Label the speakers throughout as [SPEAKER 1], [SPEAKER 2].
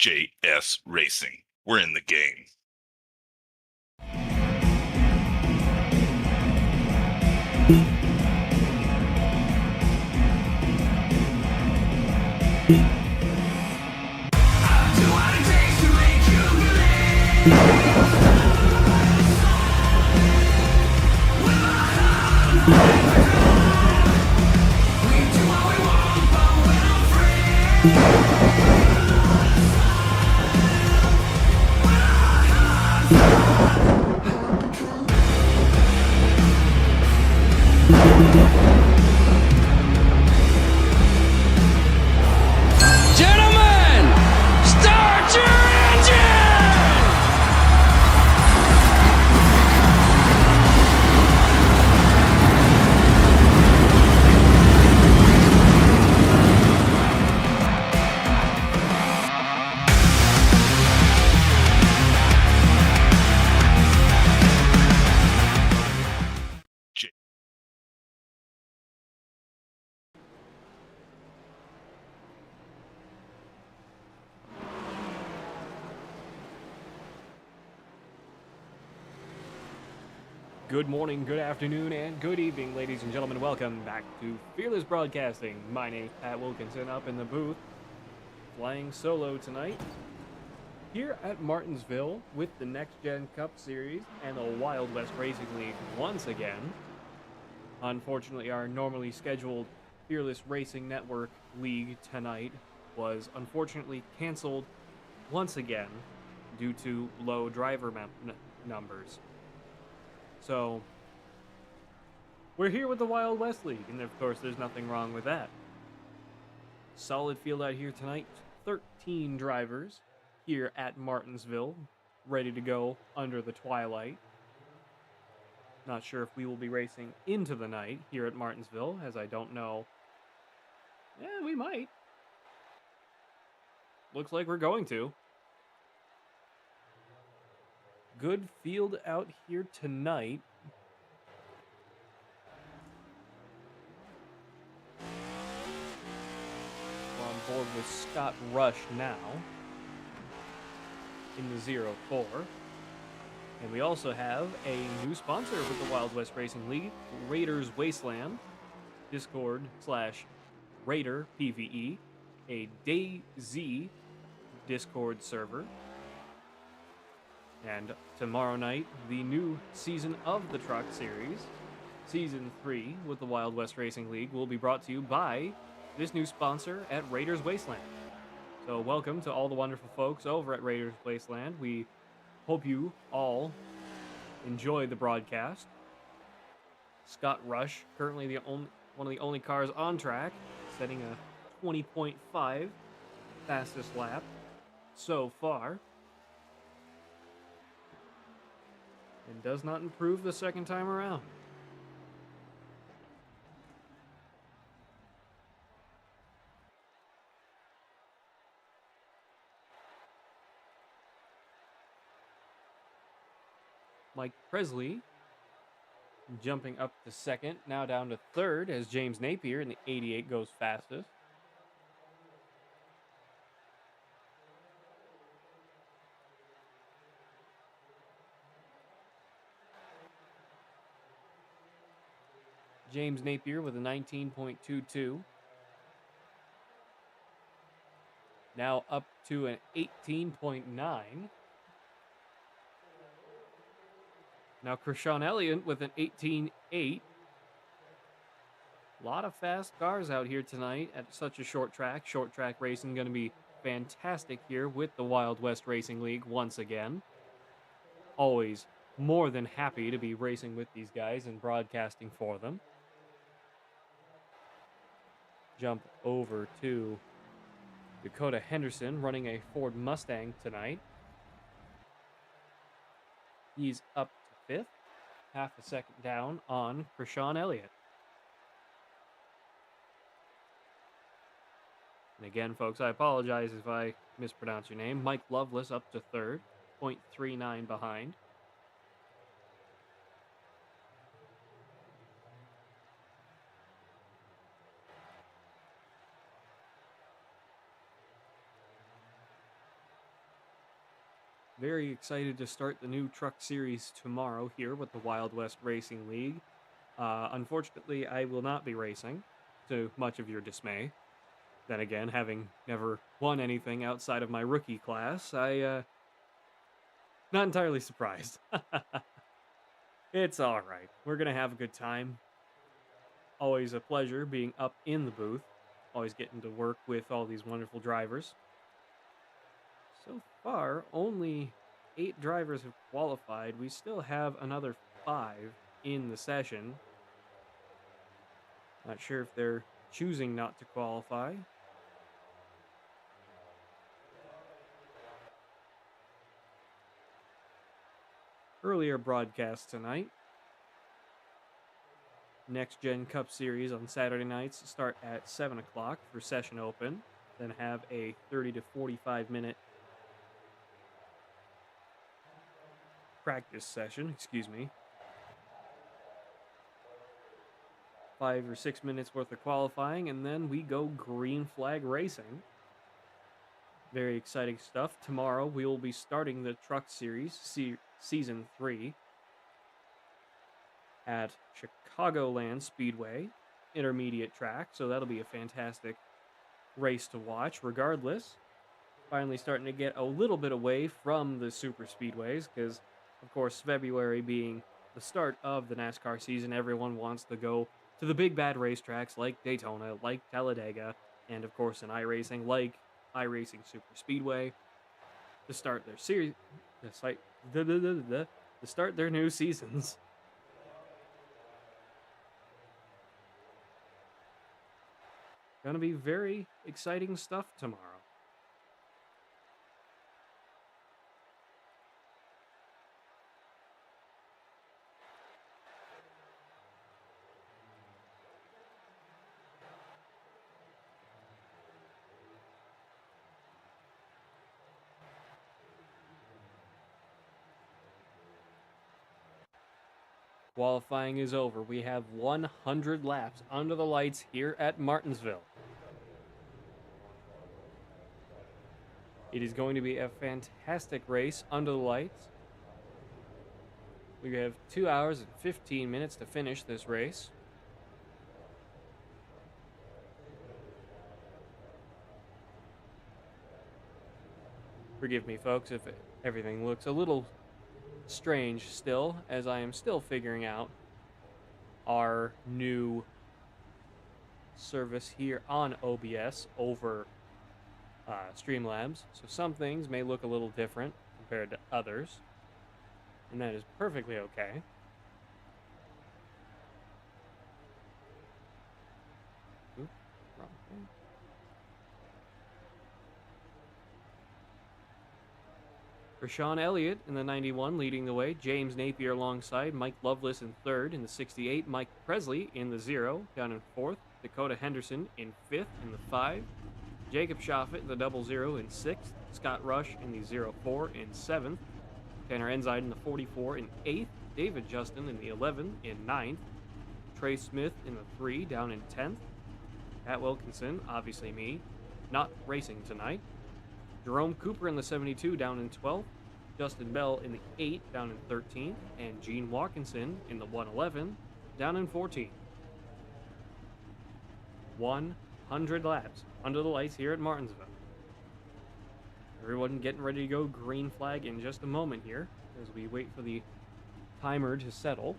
[SPEAKER 1] JS Racing. We're in the game.
[SPEAKER 2] Gentlemen, start your engine!
[SPEAKER 1] J-
[SPEAKER 3] Good morning, good afternoon, and good evening, ladies and gentlemen. Welcome back to Fearless Broadcasting. My name's Pat Wilkinson, up in the booth, flying solo tonight, here at Martinsville with the Next Gen Cup Series and the Wild West Racing League once again. Unfortunately, our normally scheduled Fearless Racing Network League tonight was unfortunately canceled once again due to low driver numbers. So, we're here with the Wild West League, and of course there's nothing wrong with that. Solid field out here tonight, 13 drivers here at Martinsville, ready to go under the twilight. Not sure if we will be racing into the night here at Martinsville, as I don't know. Yeah, we might. Looks like we're going to. Good field out here tonight. We're on board with Scott Rush now in the 04. And we also have a new sponsor with the Wild West Racing League, Raiders Wasteland, Discord/Raider PvE, a DayZ Discord server. And tomorrow night, the new season of the Truck Series, Season 3 with the Wild West Racing League, will be brought to you by this new sponsor at Raiders Wasteland. So welcome to all the wonderful folks over at Raiders Wasteland. We hope you all enjoy the broadcast. Scott Rush, currently one of the only cars on track, setting a 20.5 fastest lap so far. And does not improve the second time around. Mike Presley jumping up to second, now down to third as James Napier in the 88 goes fastest. James Napier with a 19.22. Now up to an 18.9. Now Krishan Elliott with an 18.8. A lot of fast cars out here tonight at such a short track. Short track racing going to be fantastic here with the Wild West Racing League once again. Always more than happy to be racing with these guys and broadcasting for them. Jump over to Dakota Henderson running a Ford Mustang tonight. He's up to fifth, half a second down on Krishan Elliott. And again, folks, I apologize if I mispronounce your name. Mike Loveless up to third, 0.39 behind. very excited to start the new truck series tomorrow here with the Wild West Racing League. Unfortunately, I will not be racing, to much of your dismay. Then again, having never won anything outside of my rookie class, not entirely surprised. It's alright. We're gonna have a good time. Always a pleasure being up in the booth. Always getting to work with all these wonderful drivers. So far, only 8 drivers have qualified. We still have another 5 in the session. Not sure if they're choosing not to qualify. Earlier broadcast tonight. Next Gen Cup Series on Saturday nights start at 7 o'clock for session open. Then have a 30 to 45 minute practice session, 5 or 6 minutes worth of qualifying, and then we go green flag racing. Very exciting stuff. Tomorrow we will be starting the Truck Series Season 3 at Chicagoland Speedway, intermediate track, so that'll be a fantastic race to watch regardless. Finally starting to get a little bit away from the super speedways because, of course, February being the start of the NASCAR season, everyone wants to go to the big bad racetracks like Daytona, like Talladega, and of course in iRacing like iRacing Super Speedway to start their series, to start their new seasons. Gonna be very exciting stuff tomorrow. Qualifying is over. We have 100 laps under the lights here at Martinsville. It is going to be a fantastic race under the lights. We have 2 hours and 15 minutes to finish this race. Forgive me, folks, if everything looks a little strange still, as I am still figuring out our new service here on OBS over Streamlabs. So some things may look a little different compared to others, and that is perfectly okay. Oop, wrong thing. Rashawn Elliott in the 91 leading the way. James Napier alongside. Mike Loveless in third. In the 68, Mike Presley in the 0. Down in fourth. Dakota Henderson in fifth. In the 5. Jacob Schaffet in the 00 in sixth. Scott Rush in the 04 in seventh. Tanner Ensign in the 44 in eighth. David Justin in the 11 in ninth. Trey Smith in the 3 down in 10th. Pat Wilkinson, obviously me, not racing tonight. Jerome Cooper in the 72 down in 12th, Justin Bell in the 8 down in 13th, and Gene Watkinson in the 111 down in 14th. 100 laps under the lights here at Martinsville. Everyone getting ready to go green flag in just a moment here as we wait for the timer to settle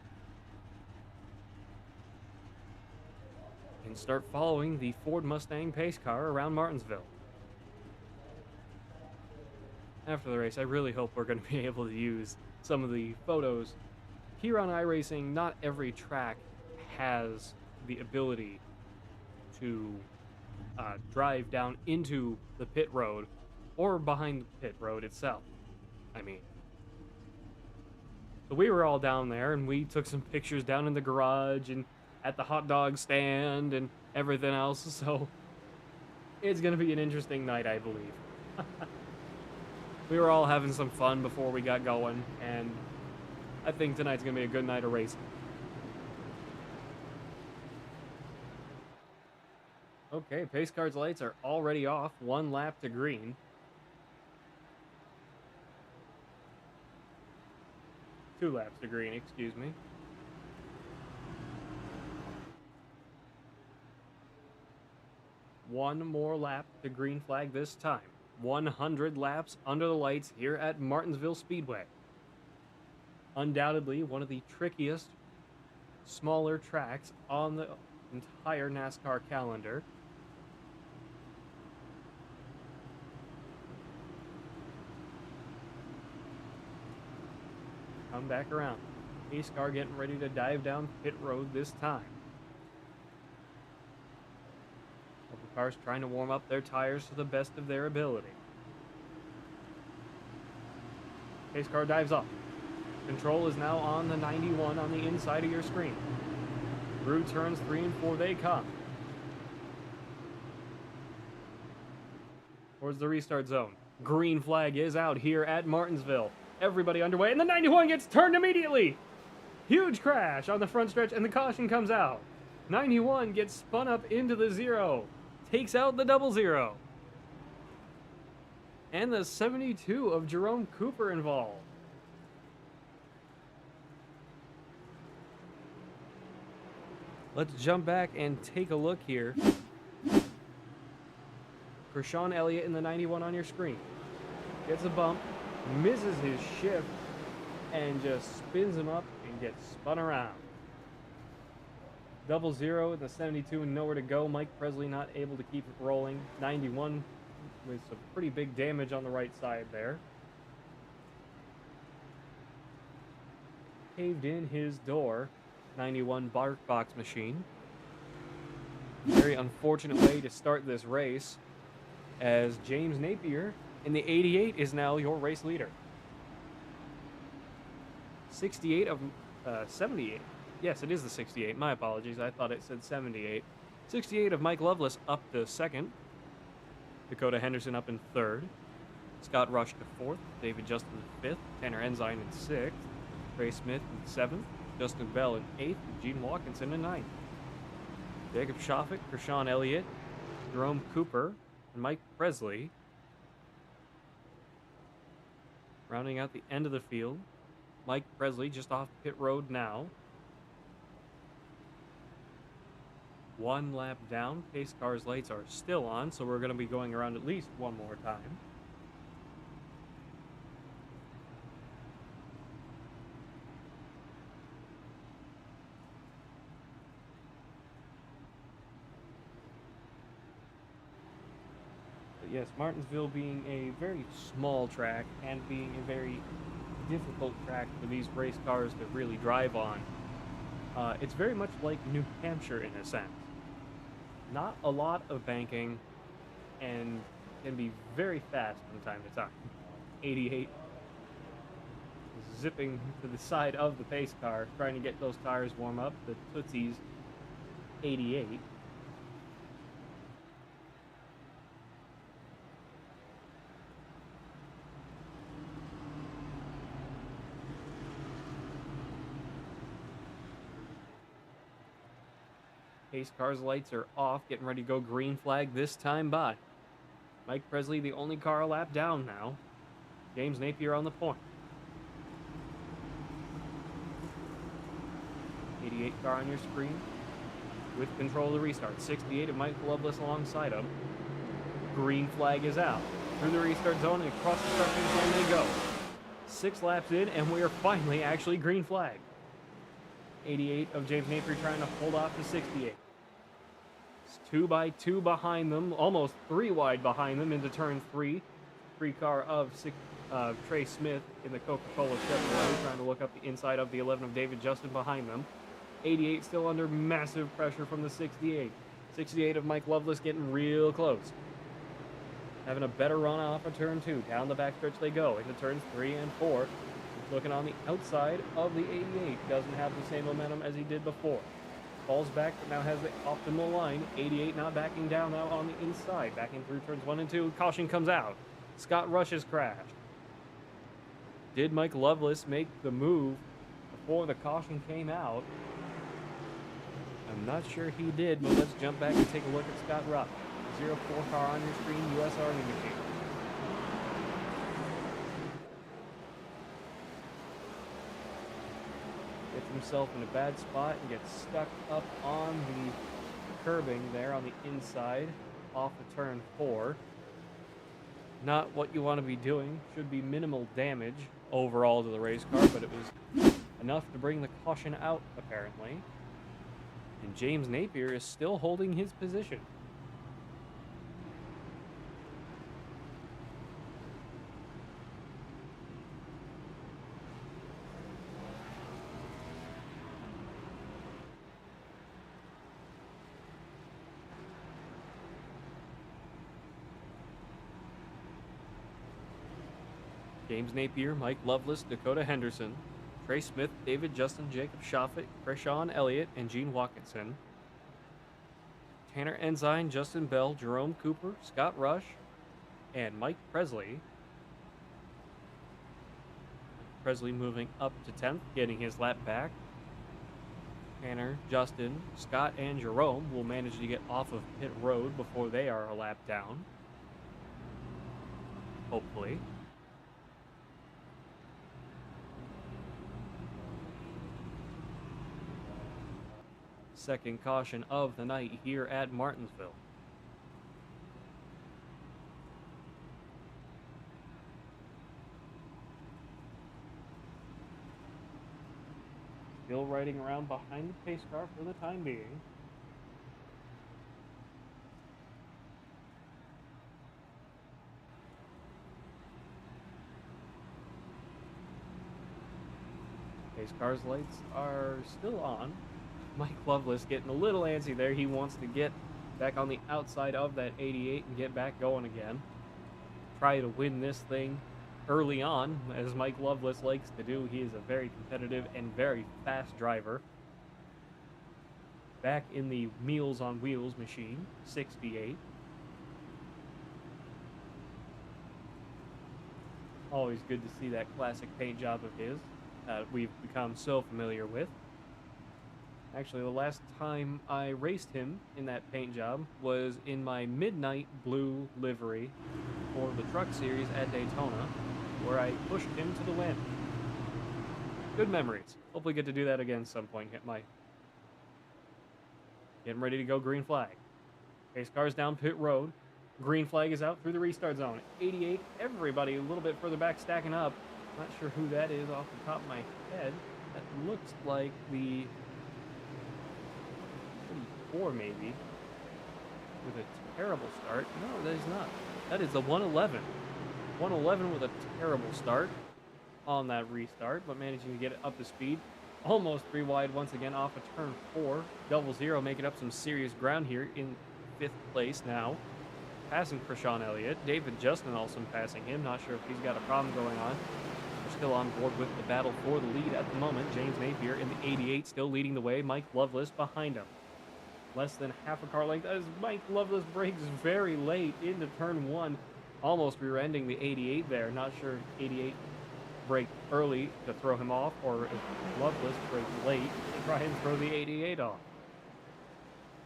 [SPEAKER 3] and start following the Ford Mustang pace car around Martinsville. After the race, I really hope we're going to be able to use some of the photos. Here on iRacing, not every track has the ability to drive down into the pit road or behind the pit road itself. I mean, so we were all down there and we took some pictures down in the garage and at the hot dog stand and everything else. So it's going to be an interesting night, I believe. We were all having some fun before we got going, and I think tonight's going to be a good night of racing. Okay, pace car's lights are already off, 1 lap to green. 2 laps to green, excuse me. One more lap to green flag this time. 100 laps under the lights here at Martinsville Speedway. Undoubtedly one of the trickiest, smaller tracks on the entire NASCAR calendar. Come back around. Pace car getting ready to dive down pit road this time. Couple cars trying to warm up their tires to the best of their ability. Pace car dives up. Control is now on the 91 on the inside of your screen. Through turns 3 and 4 they come. Towards the restart zone. Green flag is out here at Martinsville. Everybody underway, and the 91 gets turned immediately. Huge crash on the front stretch, and the caution comes out. 91 gets spun up into the 0. Takes out the 00. And the 72 of Jerome Cooper involved. Let's jump back and take a look here. Kershawn Elliott in the 91 on your screen. Gets a bump, misses his shift, and just spins him up and gets spun around. 00 in the 72 and nowhere to go. Mike Presley not able to keep it rolling. 91 with some pretty big damage on the right side there. Caved in his door. 91 bark box machine. Very unfortunate way to start this race, as James Napier in the 88 is now your race leader. 68 of 78. Yes, it is the 68. My apologies. I thought it said 78. 68 of Mike Loveless up to second. Dakota Henderson up in third. Scott Rush to fourth. David Justin in fifth. Tanner Ensign in sixth. Trey Smith in seventh. Justin Bell in eighth. And Gene Watkinson in ninth. Jacob Shoffick, Kershawn Elliott, Jerome Cooper, and Mike Presley rounding out the end of the field. Mike Presley just off pit road now. 1 lap down. Pace car's lights are still on, so we're going to be going around at least one more time. But yes, Martinsville being a very small track and being a very difficult track for these race cars to really drive on. It's very much like New Hampshire in a sense. Not a lot of banking and can be very fast from time to time. 88 zipping to the side of the pace car, trying to get those tires warm up. The Tootsie's 88. Pace car's lights are off, getting ready to go green flag this time by. Mike Presley, the only car a lap down now. James Napier on the point. 88 car on your screen with control of the restart. 68 of Mike Loveless alongside him. Green flag is out. Through the restart zone and across the starting zone they go. 6 laps in and we are finally actually green flag. 88 of James Napier trying to hold off the 68. It's 2 by 2 behind them, almost 3 wide behind them into turn 3. 3 car of Trey Smith in the Coca-Cola Chevrolet trying to look up the inside of the 11 of David Justin behind them. 88 still under massive pressure from the 68. 68 of Mike Loveless getting real close. Having a better run off of turn 2. Down the backstretch they go into turns 3 and 4. Looking on the outside of the 88. Doesn't have the same momentum as he did before. Falls back, but now has the optimal line. 88 not backing down now on the inside. Backing through turns 1 and 2. Caution comes out. Scott Rush's crashed. Did Mike Loveless make the move before the caution came out? I'm not sure he did, but let's jump back and take a look at Scott Rush. 04 car on your screen, US Army machine. himself in a bad spot and gets stuck up on the curbing there on the inside off of turn 4. Not what you want to be doing. Should be minimal damage overall to the race car, but it was enough to bring the caution out, apparently. And James Napier is still holding his position. James Napier, Mike Loveless, Dakota Henderson, Trey Smith, David Justin, Jacob Shoffett, Krishan Elliott, and Gene Watkinson. Tanner Ensign, Justin Bell, Jerome Cooper, Scott Rush, and Mike Presley. Presley moving up to 10th, getting his lap back. Tanner, Justin, Scott, and Jerome will manage to get off of pit road before they are a lap down. Hopefully. Second caution of the night here at Martinsville. Still riding around behind the pace car for the time being. Pace car's lights are still on. Mike Loveless getting a little antsy there. He wants to get back on the outside of that 88 and get back going again. Try to win this thing early on, as Mike Loveless likes to do. He is a very competitive and very fast driver. Back in the Meals on Wheels machine, 68. Always good to see that classic paint job of his that we've become so familiar with. Actually, the last time I raced him in that paint job was in my midnight blue livery for the Truck Series at Daytona, where I pushed him to the win. Good memories. Hopefully get to do that again some point. Getting ready to go green flag. Pace car's down pit road. Green flag is out through the restart zone. 88, everybody a little bit further back stacking up. Not sure who that is off the top of my head. That looks like the 34 maybe, with a terrible start. No, that is not. That is the 111. 111 with a terrible start on that restart, but managing to get it up to speed. Almost 3 wide once again off of turn 4. 00 making up some serious ground here in 5th place now. Passing Krishan Elliott. David Justin also passing him. Not sure if he's got a problem going on. We're still on board with the battle for the lead at the moment. James Napier in the 88 still leading the way. Mike Loveless behind him. Less than half a car length as Mike Loveless brakes very late into turn 1. Almost rear-ending the 88 there. Not sure if 88 braked early to throw him off or if Loveless braked late to try and throw the 88 off.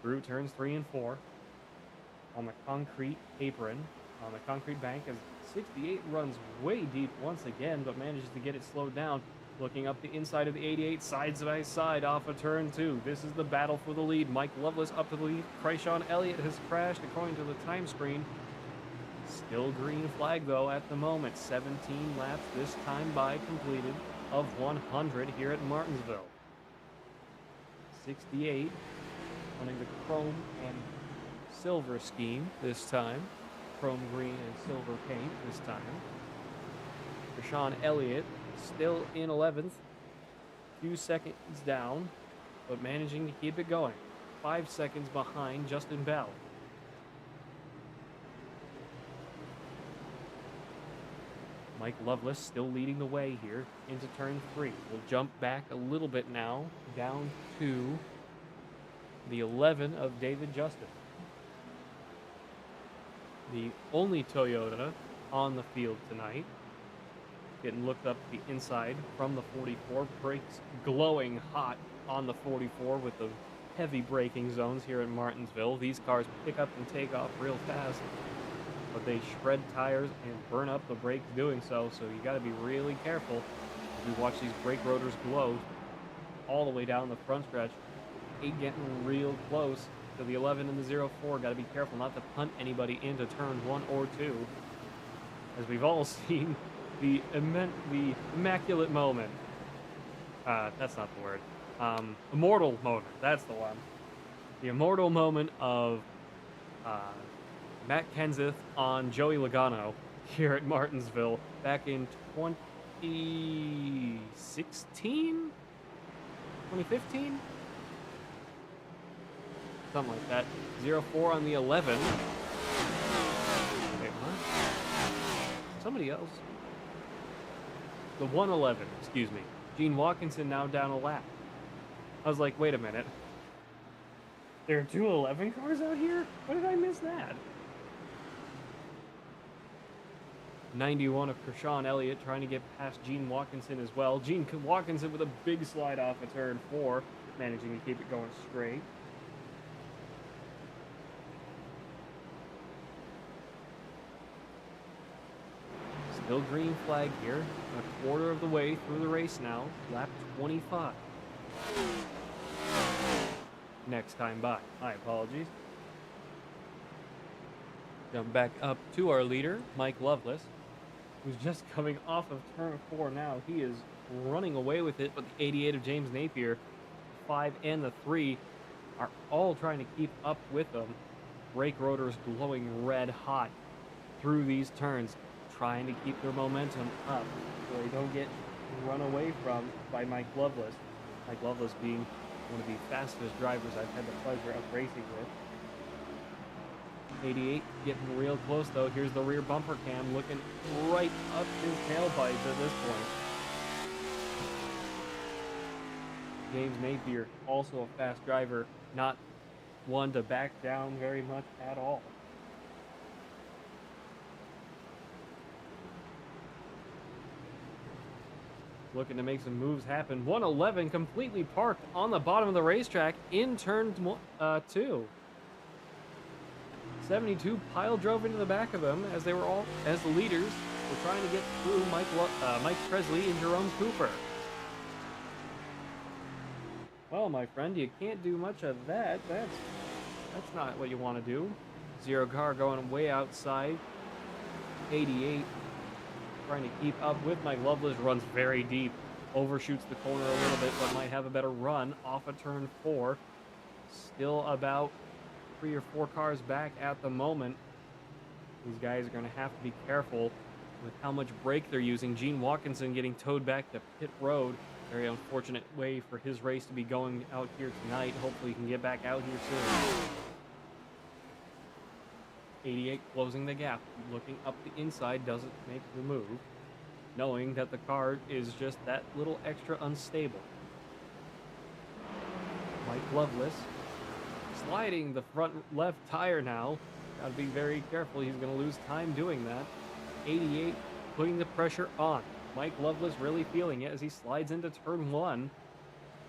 [SPEAKER 3] Through turns 3 and 4. On the concrete apron, on the concrete bank, as 68 runs way deep once again, but manages to get it slowed down. Looking up the inside of the 88, side by side off of turn 2. This is the battle for the lead. Mike Loveless up to the lead. Krishan Elliott has crashed according to the time screen. Still green flag though at the moment. 17 laps this time by completed of 100 here at Martinsville. 68 running the chrome and silver scheme this time. Chrome green and silver paint this time. Krishan Elliott still in 11th, few seconds down, but managing to keep it going. 5 seconds behind Justin Bell. Mike Loveless still leading the way here into turn 3. We'll jump back a little bit now, down to the 11 of David Justin. The only Toyota on the field tonight. Getting looked up the inside from the 44. Brakes glowing hot on the 44 with the heavy braking zones here in Martinsville. These cars pick up and take off real fast, but they shred tires and burn up the brakes doing so, so you got to be really careful as we watch these brake rotors glow. all the way down the front stretch. 8 getting real close to the 11 and the 04. Got to be careful not to punt anybody into turn 1 or 2. As we've all seen the immaculate moment. That's not the word. Immortal moment. That's the one. The immortal moment of Matt Kenseth on Joey Logano here at Martinsville back in 2016? 2015? Something like that. 04 on the 11. Wait, what? Somebody else. The 111, excuse me. Gene Watkinson now down a lap. I was like, wait a minute. There are 2 11 cars out here? What did I miss that? 91 of Kershawn Elliott trying to get past Gene Watkinson as well. Gene Watkinson with a big slide off at turn 4, managing to keep it going straight. Still green flag here. A quarter of the way through the race now. Lap 25. Next time by. My apologies. Jump back up to our leader, Mike Loveless, who's just coming off of turn 4 now. He is running away with it, but the 88 of James Napier, 5 and the 3 are all trying to keep up with them. Brake rotors glowing red hot through these turns, trying to keep their momentum up so they don't get run away from by Mike Loveless. Mike Loveless being one of the fastest drivers I've had the pleasure of racing with. 88 getting real close though. Here's the rear bumper cam looking right up his tailpipe at this point. James Napier, also a fast driver, not one to back down very much at all. Looking to make some moves happen. 111 completely parked on the bottom of the racetrack in turn 2. 72 pile drove into the back of them as they were all, as the leaders were trying to get through Mike Presley and Jerome Cooper. Well, my friend, you can't do much of that. That's not what you want to do. Zero car going way outside. 88 trying to keep up with Mike Loveless, runs very deep, overshoots the corner a little bit, but might have a better run off of turn 4. Still about 3 or 4 cars back at the moment. These guys are going to have to be careful with how much brake they're using. Gene Watkinson getting towed back to pit road. Very unfortunate way for his race to be going out here tonight. Hopefully he can get back out here soon. 88 closing the gap, looking up the inside, doesn't make the move, knowing that the car is just that little extra unstable. Mike Loveless sliding the front left tire now. Gotta be very careful, he's gonna lose time doing that. 88 putting the pressure on. Mike Loveless really feeling it as he slides into turn 1.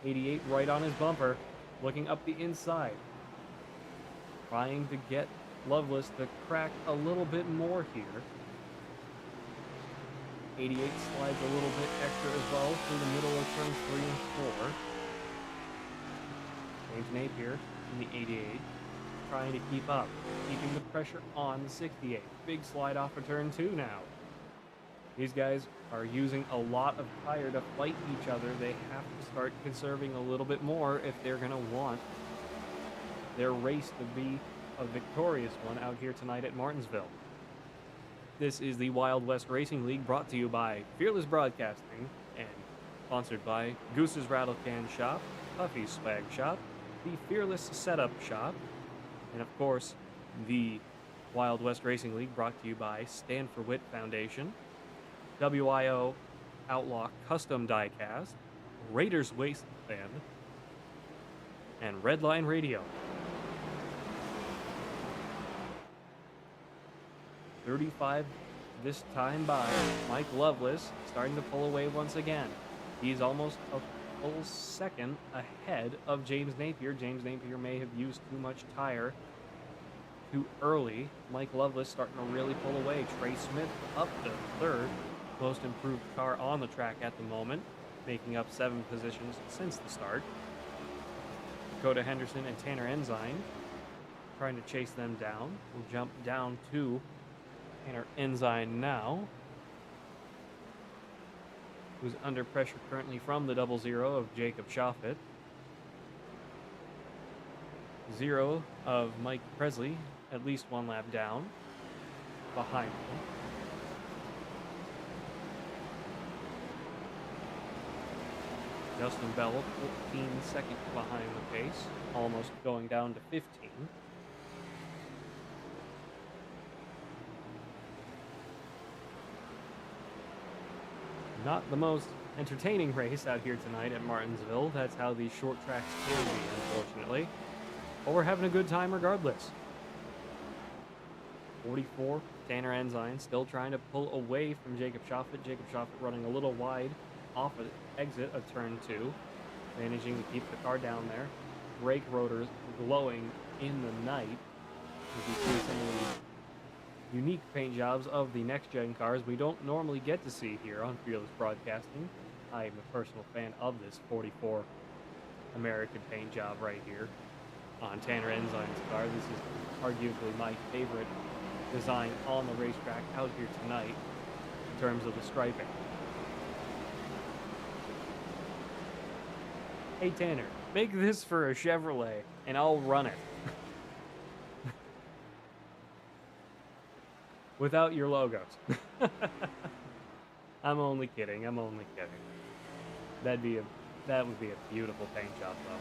[SPEAKER 3] 88 right on his bumper, looking up the inside. Trying to get Loveless to crack a little bit more here. 88 slides a little bit extra as well through the middle of turns 3 and 4. James Napier in the 88 trying to keep up, keeping the pressure on the 68. Big slide off of turn 2 now. These guys are using a lot of tire to fight each other. They have to start conserving a little bit more if they're going to want their race to be a victorious one out here tonight at Martinsville. This is the Wild West Racing League, brought to you by Fearless Broadcasting and sponsored by Goose's Rattle Can Shop, Puffy's Swag Shop, the Fearless Setup Shop, and of course the Wild West Racing League, brought to you by Stand for Wit Foundation, WIO Outlaw Custom Diecast, Raiders Wasteland, and Redline Radio. 35 this time by Mike Loveless, starting to pull away once again. He's almost a full second ahead of James Napier. James Napier may have used too much tire too early. Mike Loveless starting to really pull away. Trey Smith up to third, most improved car on the track at the moment. making up 7 positions since the start. Dakota Henderson and Tanner Ensign trying to chase them down. We'll jump down to Tanner Ensign now, who's under pressure currently from the 00 of Jacob Shoffett. 0 of Mike Presley, at least 1 lap down behind him. Justin Bell, 14 seconds behind the pace, almost going down to 15. Not the most entertaining race out here tonight at Martinsville. That's how these short tracks can be, unfortunately. But we're having a good time regardless. 44, Tanner Ensign still trying to pull away from Jacob Shoffett. Jacob Shoffett running a little wide off of exit of turn 2, managing to keep the car down there. Brake rotors glowing in the night. As you see some of the unique paint jobs of the next-gen cars we don't normally get to see here on Fearless Broadcasting. I am a personal fan of this 44 American paint job right here on Tanner Ensign's car. This is arguably my favorite design on the racetrack out here tonight in terms of the striping. Hey Tanner, make this for a Chevrolet and I'll run it. Without your logos. I'm only kidding, I'm only kidding. That would be a beautiful paint job though.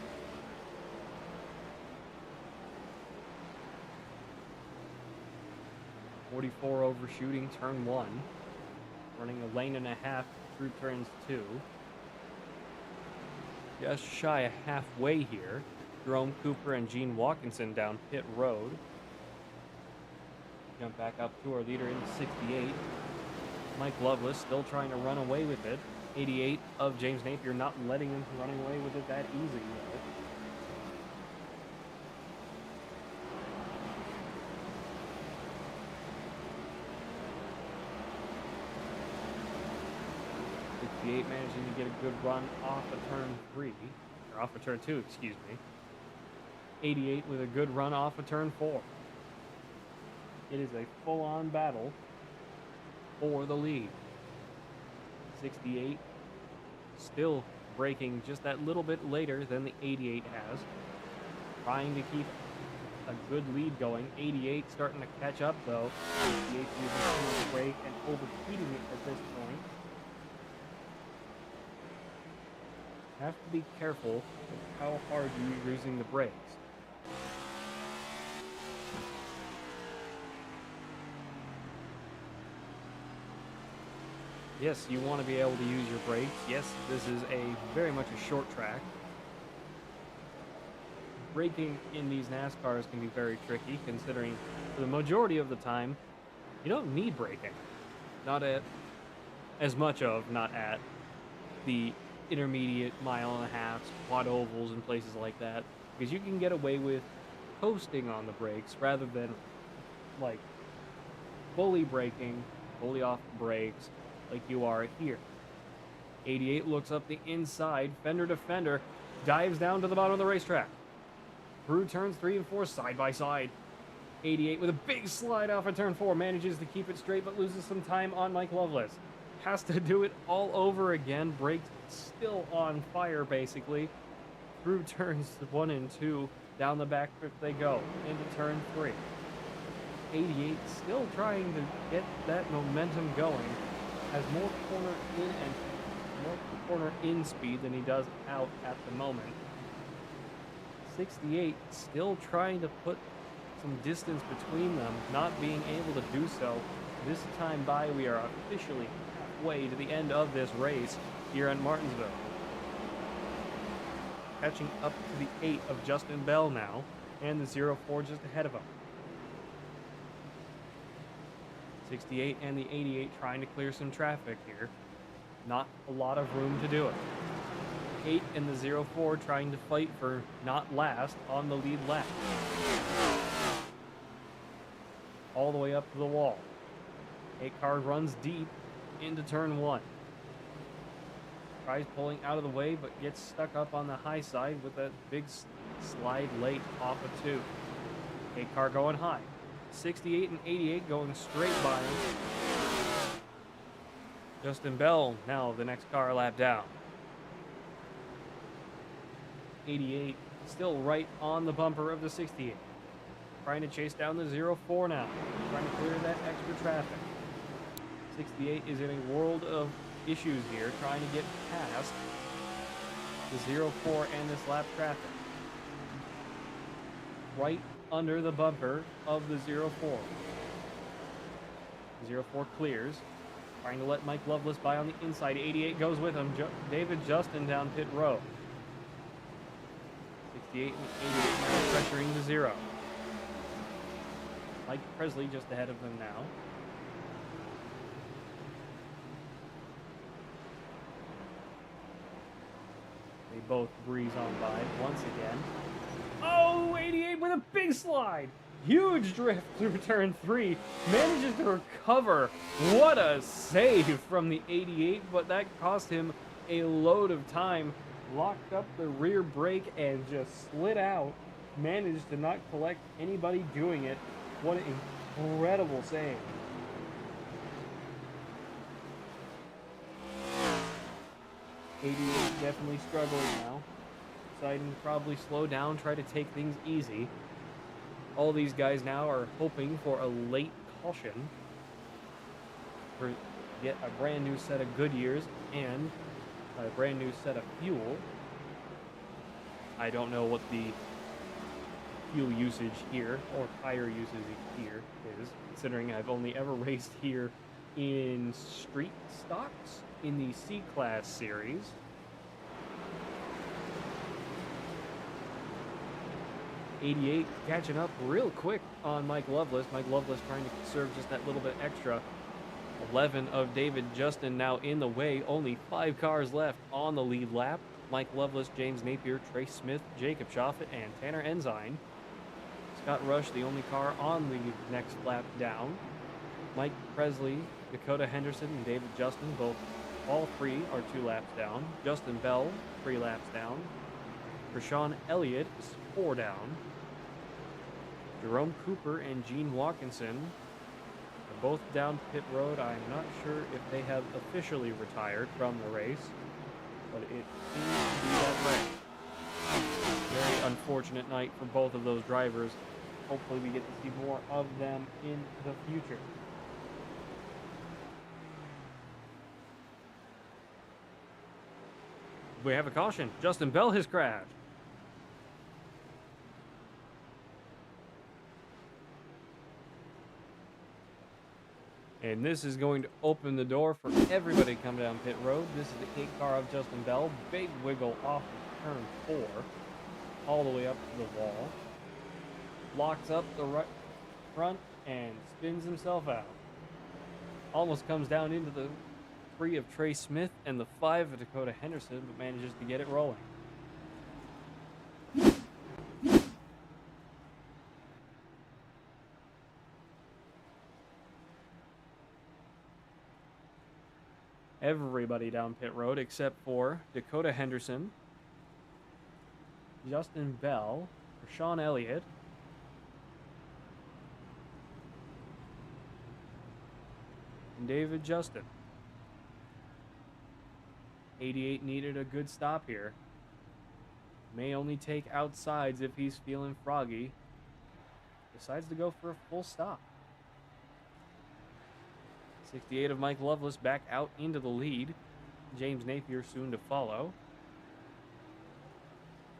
[SPEAKER 3] .44 overshooting turn 1. Running a lane and a half through turns 2. Just shy of halfway here. Jerome Cooper and Gene Watkinson down pit road. Jump back up to our leader in 68. Mike Loveless still trying to run away with it. 88 of James Napier not letting him run away with it that easy though. Managing to get a good run off of turn 3, or off of turn 2, excuse me. 88 with a good run off of turn 4. It is a full-on battle for the lead. 68 still braking just that little bit later than the 88 has. Trying to keep a good lead going. 88 starting to catch up though. 68 using the brake and overheating it at this point. Have to be careful with how hard you're using the brakes. Yes, you want to be able to use your brakes. Yes, this is very much a short track. Braking in these NASCARs can be very tricky, considering for the majority of the time, you don't need braking. Not at the intermediate mile and a half, quad ovals and places like that, because you can get away with coasting on the brakes rather than like fully braking, fully off the brakes like you are here. 88 looks up the inside, fender to fender, dives down to the bottom of the racetrack. Through turns 3 and 4 side by side. 88 with a big slide off of turn 4, manages to keep it straight but loses some time on Mike Loveless. Has to do it all over again. Brakes still on fire, basically. Through turns 1 and 2, down the back strip they go, into turn 3. 88 still trying to get that momentum going. Has more corner in speed than he does out at the moment. 68 still trying to put some distance between them, not being able to do so. This time by, we are officially way to the end of this race here at Martinsville. Catching up to the 8 of Justin Bell now, and the 04 just ahead of him. 68 and the 88 trying to clear some traffic here. Not a lot of room to do it. 8 and the 04 trying to fight for not last on the lead lap. All the way up to the wall. 8 car runs deep into turn 1. Tries pulling out of the way, but gets stuck up on the high side with a big slide late off of 2. 8 car going high. 68 and 88 going straight by him. Justin Bell now the next car a lap down. 88 still right on the bumper of the 68. Trying to chase down the 04 now. Trying to clear that extra traffic. 68 is in a world of issues here, trying to get past the 04 and this lap traffic. Right under the bumper of the 04. 04 clears. Trying to let Mike Loveless by on the inside. 88 goes with him. David Justin down pit road. 68 and 88 now pressuring the 0. Mike Presley just ahead of them now. They both breeze on by once again. Oh, 88 with a big slide. Huge drift through turn 3. Manages to recover. What a save from the 88, but that cost him a load of time. Locked up the rear brake and just slid out. Managed to not collect anybody doing it. What an incredible save. '88 definitely struggling now. Deciding to probably slow down, try to take things easy. All these guys now are hoping for a late caution for yet a brand new set of Goodyears and a brand new set of fuel. I don't know what the fuel usage here or tire usage here is, considering I've only ever raced here in street stocks in the C-Class series. '88 catching up real quick on Mike Loveless. Mike Loveless trying to conserve just that little bit extra. 11 of David Justin now in the way. Only 5 cars left on the lead lap. Mike Loveless, James Napier, Trace Smith, Jacob Schoffett, and Tanner Ensign. Scott Rush, the only car on the next lap down. Mike Presley, Dakota Henderson, and David Justin, all 3 are 2 laps down. Justin Bell, 3 laps down. Rashawn Elliott is 4 down. Jerome Cooper and Gene Watkinson are both down pit road. I'm not sure if they have officially retired from the race, but it seems to be that way. Very unfortunate night for both of those drivers. Hopefully we get to see more of them in the future. We have a caution. Justin Bell has crashed. And this is going to open the door for everybody to come down pit road. This is the 8 car of Justin Bell. Big wiggle off of turn 4. All the way up to the wall. Locks up the right front and spins himself out. Almost comes down into the 3 of Trey Smith and the 5 of Dakota Henderson, but manages to get it rolling. Everybody down pit road except for Dakota Henderson, Justin Bell, Rashawn Elliott, and David Justin. 88 needed a good stop here. May only take outsides if he's feeling froggy. Decides to go for a full stop. 68 of Mike Loveless back out into the lead. James Napier soon to follow.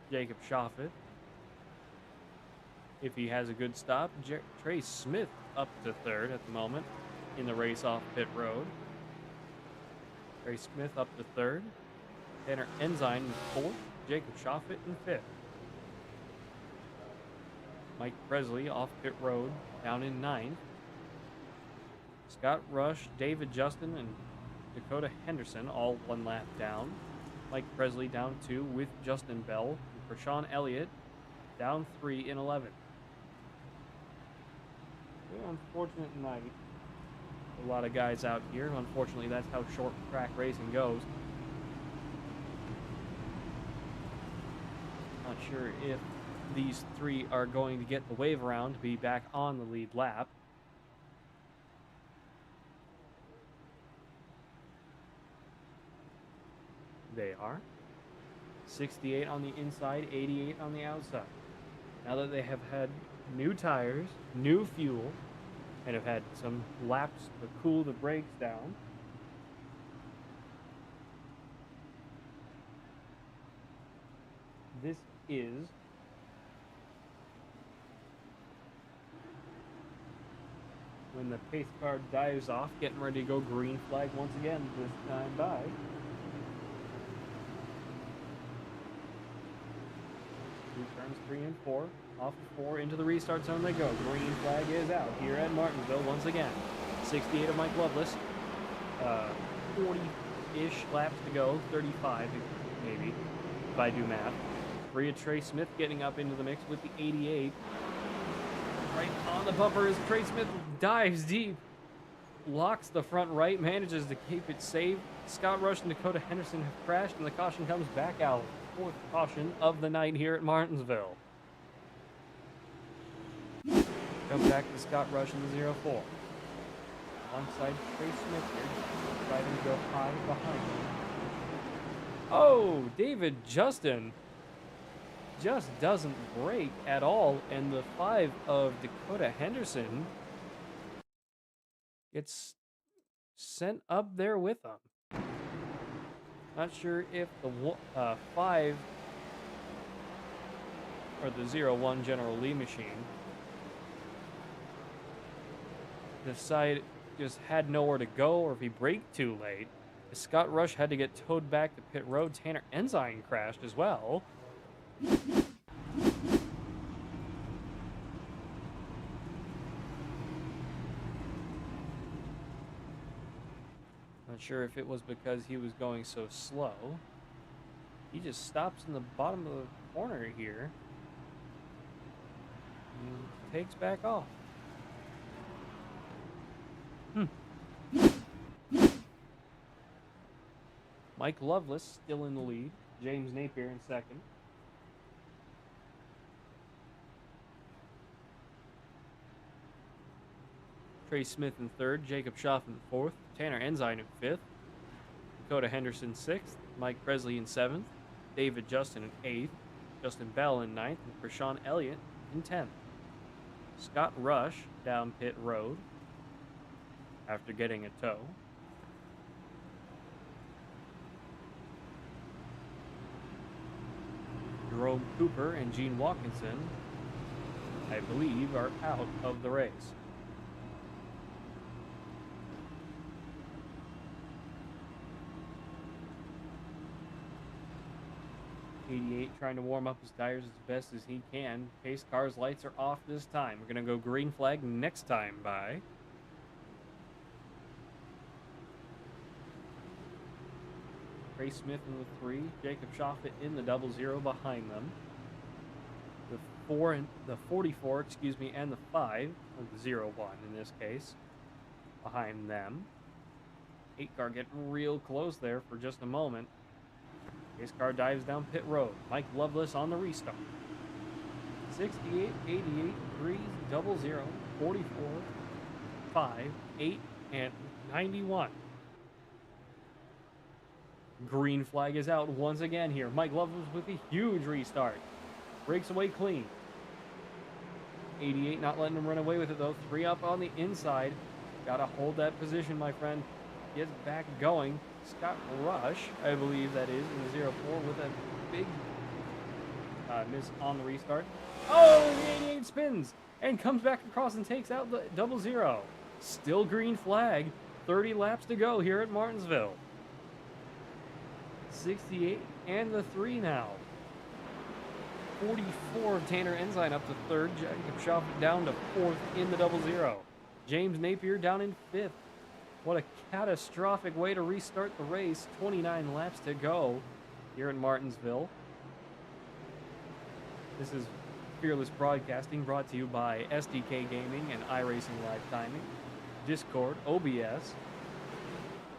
[SPEAKER 3] Jacob Schoffett, if he has a good stop. Trace Smith up to 3rd at the moment in the race off pit road. Trace Smith up to 3rd. Tanner Ensign in 4th. Jacob Schoffett in 5th. Mike Presley off pit road down in 9th. Scott Rush, David Justin, and Dakota Henderson all 1 lap down. Mike Presley down 2 with Justin Bell. And Rashawn Elliott down 3 in 11th. Very unfortunate night. A lot of guys out here. Unfortunately, that's how short track racing goes. Not sure if these three are going to get the wave around to be back on the lead lap. They are. 68 on the inside, 88 on the outside. Now that they have had new tires, new fuel, and have had some laps to cool the brakes down, this is when the pace car dives off, getting ready to go green flag once again this time by. Turns 3 and 4. Off of 4 into the restart zone they go. Green flag is out here at Martinsville once again. 68 of Mike Loveless. 40-ish laps to go. 35 maybe, if I do math. 3 of Trey Smith getting up into the mix with the 88. Right on the bumper as Trey Smith dives deep. Locks the front right, manages to keep it safe. Scott Rush and Dakota Henderson have crashed, and the caution comes back out. 4th caution of the night here at Martinsville. Come back to Scott Rush in the 0-4. Alongside Trey Smith here, driving to go high behind him. Oh, David Justin just doesn't brake at all, and the 5 of Dakota Henderson gets sent up there with him. Not sure if the 5 or the 0-1 General Lee machine just had nowhere to go, or if he braked too late. Scott Rush had to get towed back to pit road. Tanner Ensign crashed as well. Not sure if it was because he was going so slow. He just stops in the bottom of the corner here and takes back off. Mike Loveless still in the lead. James Napier in second. Trey Smith in third. Jacob Schaff in fourth. Tanner Ensign in fifth. Dakota Henderson sixth. Mike Presley in seventh. David Justin in eighth. Justin Bell in ninth. And Krishan Elliott in 10th. Scott Rush down pit road after getting a tow. Jerome Cooper and Gene Watkinson, I believe, are out of the race. '88 trying to warm up his tires as best as he can. Pace car's lights are off this time. We're going to go green flag next time by. Trey Smith in the 3, Jacob Schaffet in the 00 behind them. The 44, and the 5, or the 01 in this case, behind them. 8 car getting real close there for just a moment. Pace car dives down pit road. Mike Loveless on the restart. 68, 88, 3, 00, 44, 5, 8, and 91. Green flag is out once again here. Mike Loveless with a huge restart. Breaks away clean. 88 not letting him run away with it though. 3 up on the inside. Gotta hold that position, my friend. Gets back going. Scott Rush, I believe that is, in the 04 with a big miss on the restart. Oh, the 88 spins and comes back across and takes out the 00. Still green flag. 30 laps to go here at Martinsville. 68 and the 3 now. 44 of Tanner Ensign up to third. Jacob Schaff down to fourth in the 00. James Napier down in fifth. What a catastrophic way to restart the race. 29 laps to go here in Martinsville. This is Fearless Broadcasting, brought to you by SDK Gaming and iRacing Live Timing, Discord, OBS,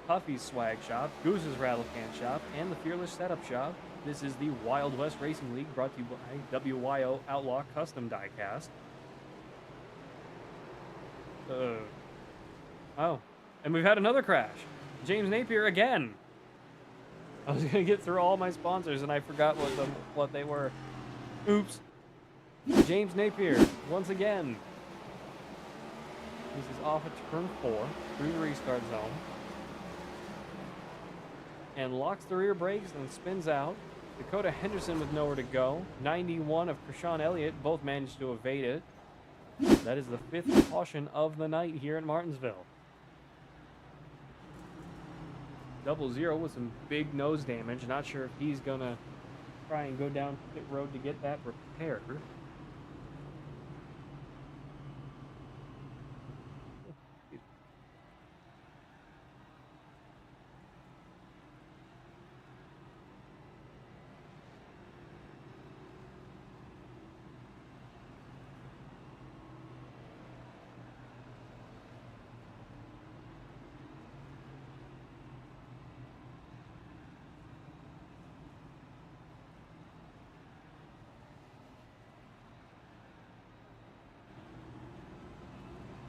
[SPEAKER 3] Puffy's Swag Shop, Goose's Rattle Can Shop, and the Fearless Setup Shop. This is the Wild West Racing League, brought to you by WYO Outlaw Custom Diecast. Oh, and we've had another crash. James Napier again. I was gonna get through all my sponsors and I forgot what they were. Oops. James Napier once again. This is off at turn 4 through the restart zone, and locks the rear brakes and spins out. Dakota Henderson with nowhere to go. 91 of Krishan Elliott both managed to evade it. That is the 5th caution of the night here at Martinsville. 00 with some big nose damage. Not sure if he's gonna try and go down pit road to get that repaired.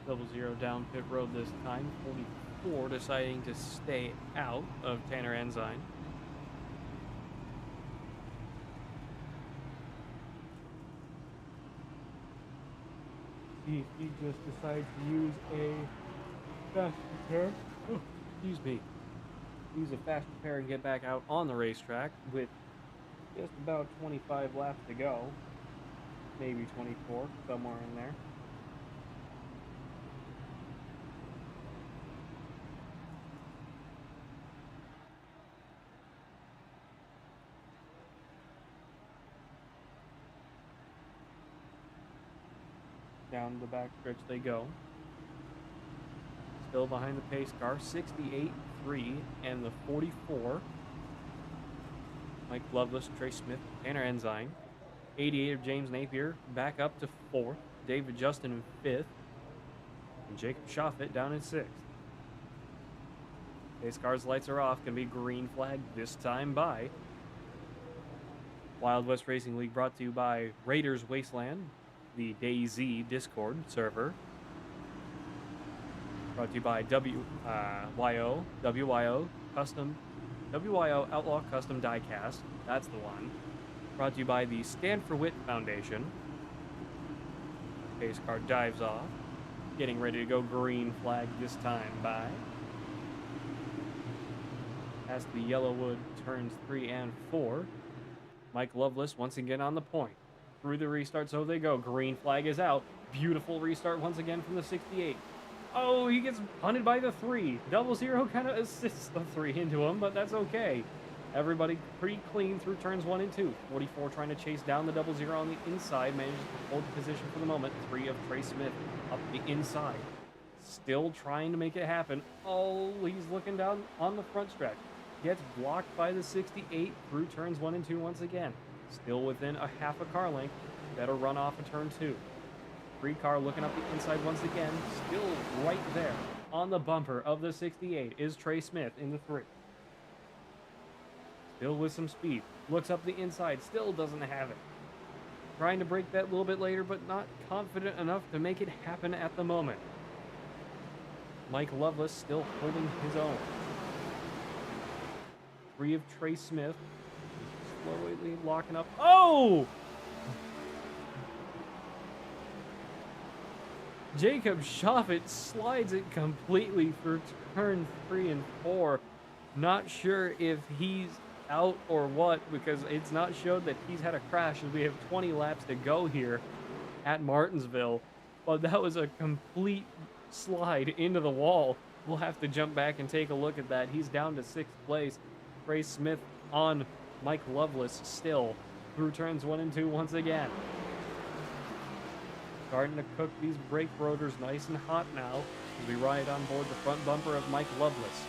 [SPEAKER 3] Double zero down pit road this time. 44 deciding to stay out of Tanner Ensign. See if he just decides to use a fast repair. Oh, excuse me. Use a fast repair and get back out on the racetrack with just about 25 laps to go. Maybe 24, somewhere in there. Down the back stretch they go. Still behind the pace car, 68-3 and the 44. Mike Loveless, Trey Smith, Tanner Ensign. 88 of James Napier back up to 4th. David Justin in 5th. And Jacob Shoffett down in 6th. Pace car's lights are off. Gonna be green flag this time by Wild West Racing League, brought to you by Raiders Wasteland, the DayZ Discord server. Brought to you by WYO Outlaw Custom Diecast. That's the one. Brought to you by the Stand for Wit Foundation. Pace car dives off. Getting ready to go green flag this time by. Past the Yellowwood turns 3 and 4. Mike Loveless once again on the point. Through the restart, so they go. Green flag is out. Beautiful restart once again from the 68. Oh, he gets punted by the 3. 00 kind of assists the 3 into him, but that's okay. Everybody pretty clean through turns 1 and 2. 44 trying to chase down the 00 on the inside. Manages to hold the position for the moment. 3 of Trey Smith up the inside. Still trying to make it happen. Oh, he's looking down on the front stretch. Gets blocked by the 68 through turns 1 and 2 once again. Still within a half a car length. Better run off of turn 2. 3 car looking up the inside once again. Still right there on the bumper of the 68 is Trey Smith in the 3. Still with some speed. Looks up the inside. Still doesn't have it. Trying to break that a little bit later, but not confident enough to make it happen at the moment. Mike Loveless still holding his own. 3 of Trey Smith. Slowly locking up. Oh! Jacob Shoffett slides it completely through turn 3 and 4. Not sure if he's out or what, because it's not showed that he's had a crash as we have 20 laps to go here at Martinsville. But that was a complete slide into the wall. We'll have to jump back and take a look at that. He's down to 6th place. Trey Smith on Mike Loveless still through turns 1 and 2 once again. Starting to cook these brake rotors nice and hot now as we ride on board the front bumper of Mike Loveless.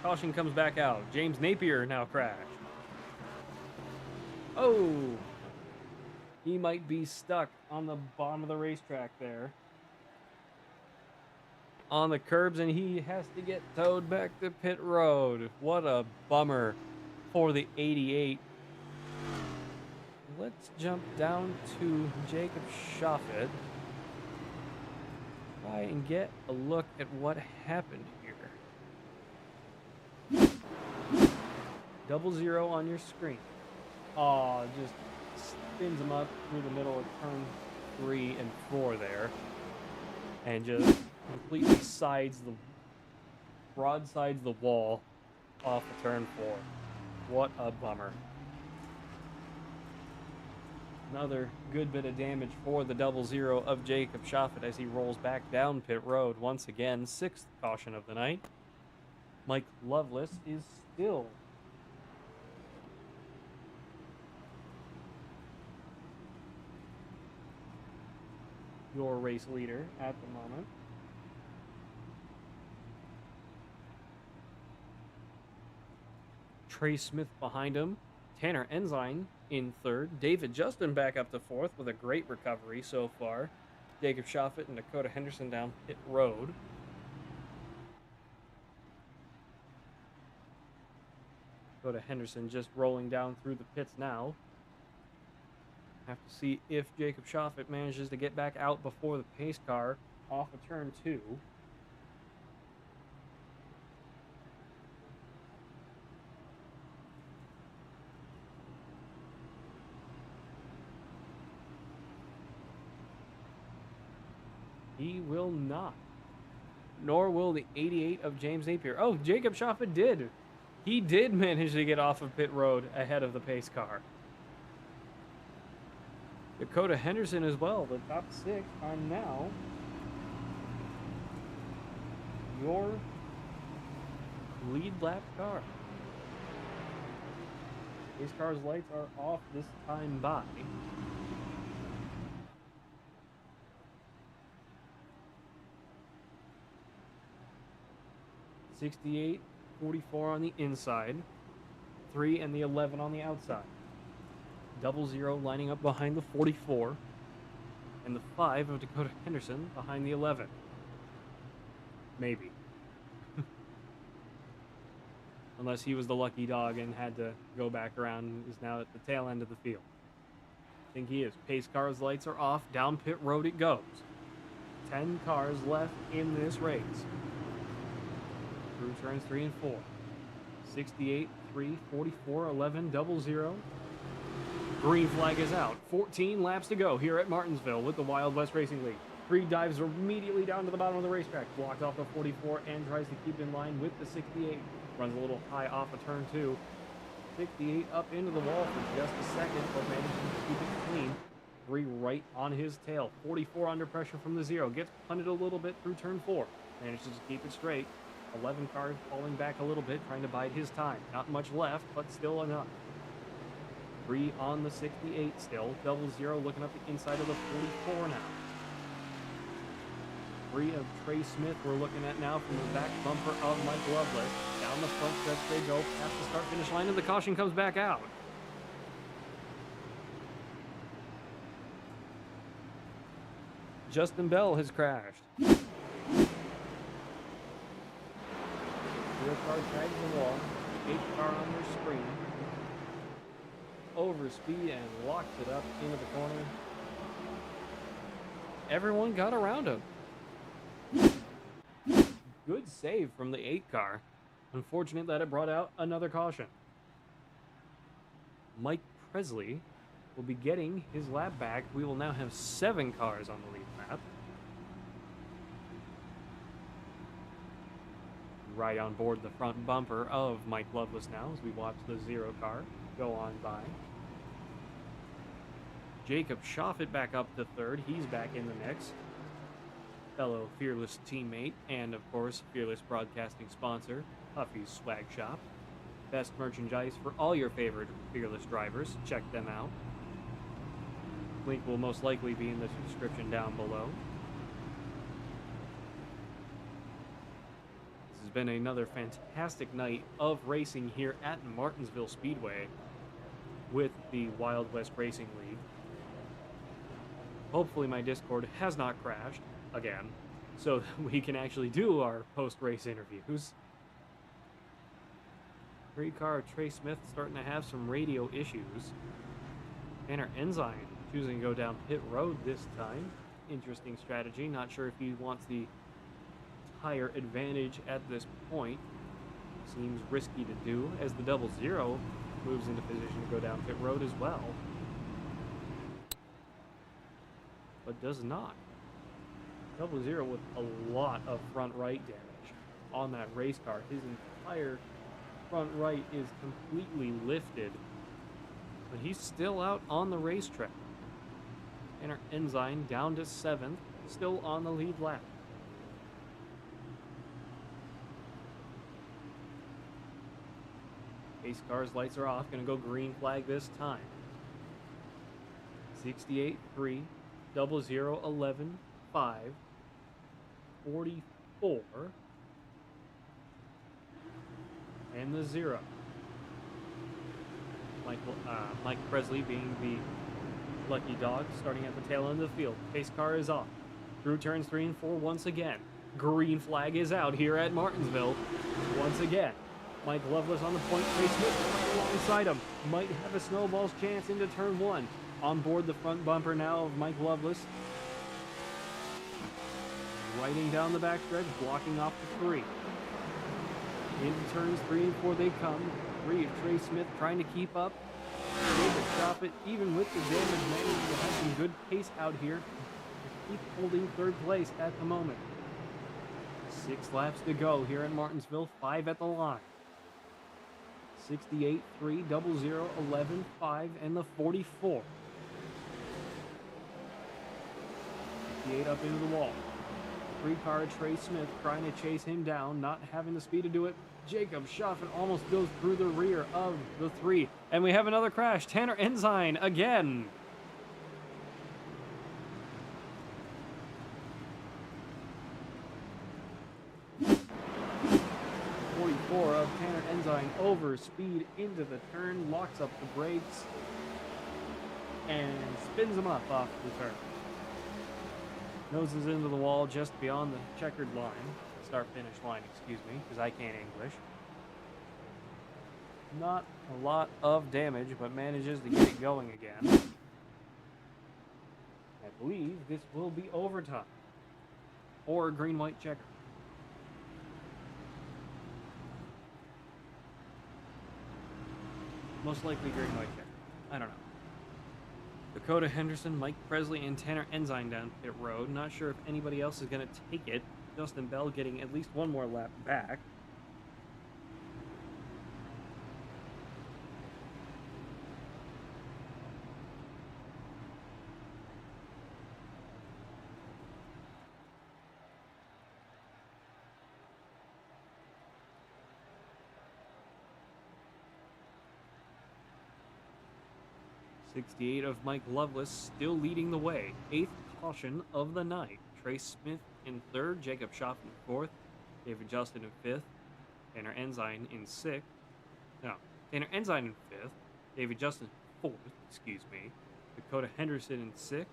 [SPEAKER 3] Caution comes back out. James Napier now crashed. Oh! He might be stuck on the bottom of the racetrack there. on the curbs, and he has to get towed back to pit road. What a bummer for the 88. Let's jump down to Jacob Shoffett. Try and get a look at what happened here. 00 on your screen. Oh, just spins him up through the middle of turn 3 and 4 there. And just completely broadsides the wall off of turn 4. What a bummer. Another good bit of damage for the 00 of Jacob Shoffett as he rolls back down pit road once again. 6th caution of the night. Mike Loveless is still your race leader at the moment. Trey Smith behind him. Tanner Ensign in 3rd. David Justin back up to 4th with a great recovery so far. Jacob Shoffett and Dakota Henderson down pit road. Dakota Henderson just rolling down through the pits now. Have to see if Jacob Shoffett manages to get back out before the pace car off of turn 2. He will not. Nor will the 88 of James Napier. Oh, Jacob Shoffett did. He did manage to get off of pit road ahead of the pace car. Dakota Henderson as well. The top 6 are now your lead lap car. Pace car's lights are off this time by. 68, 44 on the inside, 3 and the 11 on the outside. 00 lining up behind the 44, and the 5 of Dakota Henderson behind the 11. Maybe. Unless he was the lucky dog and had to go back around and is now at the tail end of the field. I think he is. Pace car's lights are off. Down pit road it goes. 10 cars left in this race. Through turns 3 and 4. 68, 3, 44, 11, 00. Green flag is out. 14 laps to go here at Martinsville with the Wild West Racing League. 3 dives immediately down to the bottom of the racetrack. Blocked off the 44 and tries to keep in line with the 68. Runs a little high off of turn 2. 68 up into the wall for just a second, but manages to keep it clean. 3 right on his tail. 44 under pressure from the 0. Gets punted a little bit through turn 4. Manages to keep it straight. 11 cars falling back a little bit, trying to bide his time. Not much left, but still enough. 3 on the 68 still. 00 looking up the inside of the 44 now. 3 of Trey Smith we're looking at now from the back bumper of Mike Loveless. Down the front stretch they go past the start-finish line, and the caution comes back out. Justin Bell has crashed. Rear car tags the wall. 8 car on their screen. Over speed and locks it up into the corner. Everyone got around him. Good save from the 8 car. Unfortunate that it brought out another caution. Mike Presley will be getting his lap back. We will now have 7 cars on the lead lap. Right on board the front bumper of Mike Loveless now as we watch the 0 car go on by. Jacob Shoffett back up to 3rd. He's back in the mix. Fellow Fearless teammate and, of course, Fearless Broadcasting sponsor, Huffy's Swag Shop. Best merchandise for all your favorite Fearless drivers. Check them out. Link will most likely be in the description down below. This has been another fantastic night of racing here at Martinsville Speedway with the Wild West Racing League. Hopefully my Discord has not crashed again, so that we can actually do our post-race interviews. 3-car Trey Smith starting to have some radio issues. Tanner Ensign choosing to go down pit road this time. Interesting strategy. Not sure if he wants the tire advantage at this point. Seems risky to do as the 00 moves into position to go down pit road as well. But does not. 00 with a lot of front right damage on that race car. His entire front right is completely lifted, but he's still out on the racetrack. Tanner Ensign down to 7th, still on the lead lap. Pace car's lights are off, gonna go green flag this time. 68-3, 00, 11, 5, 44, and the 0. Mike Presley being the lucky dog, starting at the tail end of the field. Pace car is off. Through turns 3 and 4 once again. Green flag is out here at Martinsville. Once again. Mike Loveless on the point. Trey Smith right alongside him. Might have a snowball's chance into turn 1. On board the front bumper now of Mike Loveless. Riding down the backstretch, blocking off the 3. Into turns 3 and 4 they come. 3 of Trey Smith trying to keep up. Able to stop it, even with the damage, managing to have some good pace out here. Keep holding 3rd place at the moment. 6 laps to go here in Martinsville, 5 at the line. 68, 3, 00, 11, 5, and the 44. 58 up into the wall. 3-car Trey Smith trying to chase him down, not having the speed to do it. Jacob Schaffen almost goes through the rear of the 3. And we have another crash. Tanner Ensign again. Of Tanner Ensign over speed into the turn, locks up the brakes, and spins him up off the turn. Noses into the wall just beyond the checkered line. Start-finish line, excuse me, because I can't English. Not a lot of damage, but manages to get it going again. I believe this will be overtime. Or green-white checker. Most likely green-white checker. I don't know. Dakota Henderson, Mike Presley, and Tanner Ensign down pit road. Not sure if anybody else is going to take it. Justin Bell getting at least one more lap back. .68 of Mike Loveless still leading the way. 8th caution of the night. Trey Smith in 3rd, Jacob Schaff in 4th, David Justin in 5th, Tanner Ensign in 6th. No, Tanner Ensign in 5th, David Justin in 4th, excuse me. Dakota Henderson in 6th,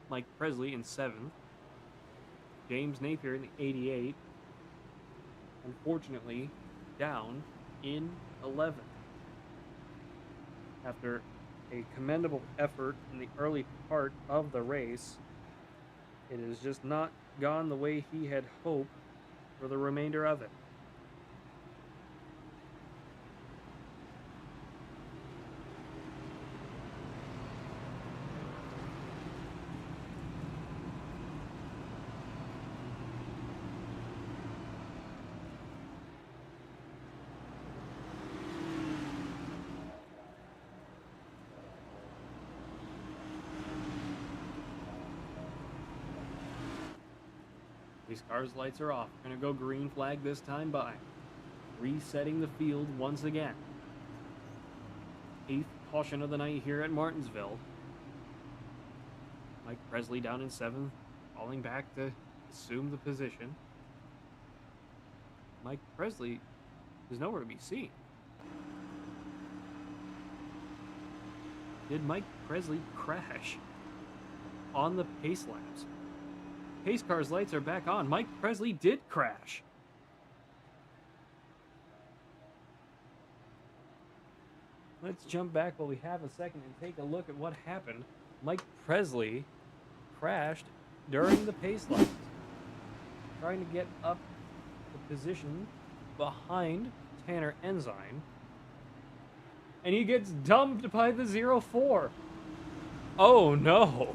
[SPEAKER 3] Mike Presley in 7th, James Napier in 88. Unfortunately, down in 11th. After a commendable effort in the early part of the race, it has just not gone the way he had hoped for the remainder of it. These cars' lights are off. Gonna go green flag this time by. Resetting the field once again. 8th caution of the night here at Martinsville. Mike Presley down in 7th, falling back to assume the position. Mike Presley is nowhere to be seen. Did Mike Presley crash on the pace laps? Pace car's lights are back on. Mike Presley did crash. Let's jump back while we have a second and take a look at what happened. Mike Presley crashed during the pace lights, trying to get up the position behind Tanner Ensign, and he gets dumped by the 04. Oh no!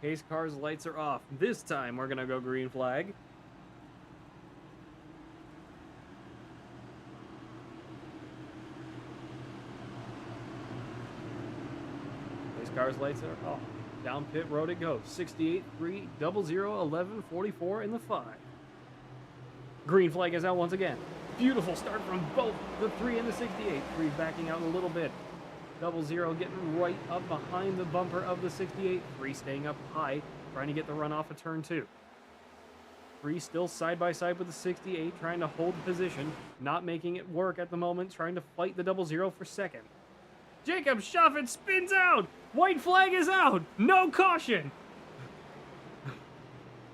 [SPEAKER 3] Pace car's lights are off. This time we're gonna go green flag. Pace car's lights are off. Down pit road it goes. 68, 3, 00, 11, 44 in the 5. Green flag is out once again. Beautiful start from both the 3 and the 68. 3 backing out a little bit. 00 getting right up behind the bumper of the 68. 3 staying up high, trying to get the run off of turn 2. 3 still side by side with the 68, trying to hold the position, not making it work at the moment, trying to fight the 00 for second. Jacob Schaffet spins out! White flag is out! No caution!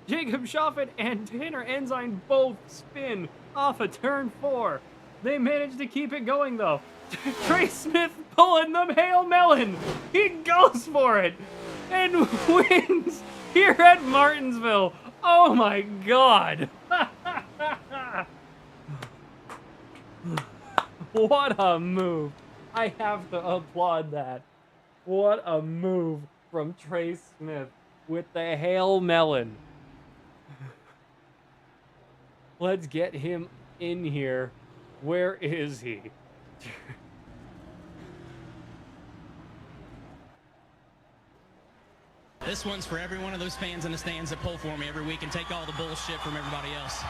[SPEAKER 3] Jacob Schaffet and Tanner Ensign both spin off of turn 4. They managed to keep it going though. Trey Smith pulling them Hail Melon! He goes for it! And wins here at Martinsville! Oh my god! What a move! I have to applaud that. What a move from Trey Smith with the Hail Melon. Let's get him in here. Where is he?
[SPEAKER 4] This one's for every one of those fans in the stands that pull for me every week and take all the bullshit from everybody else.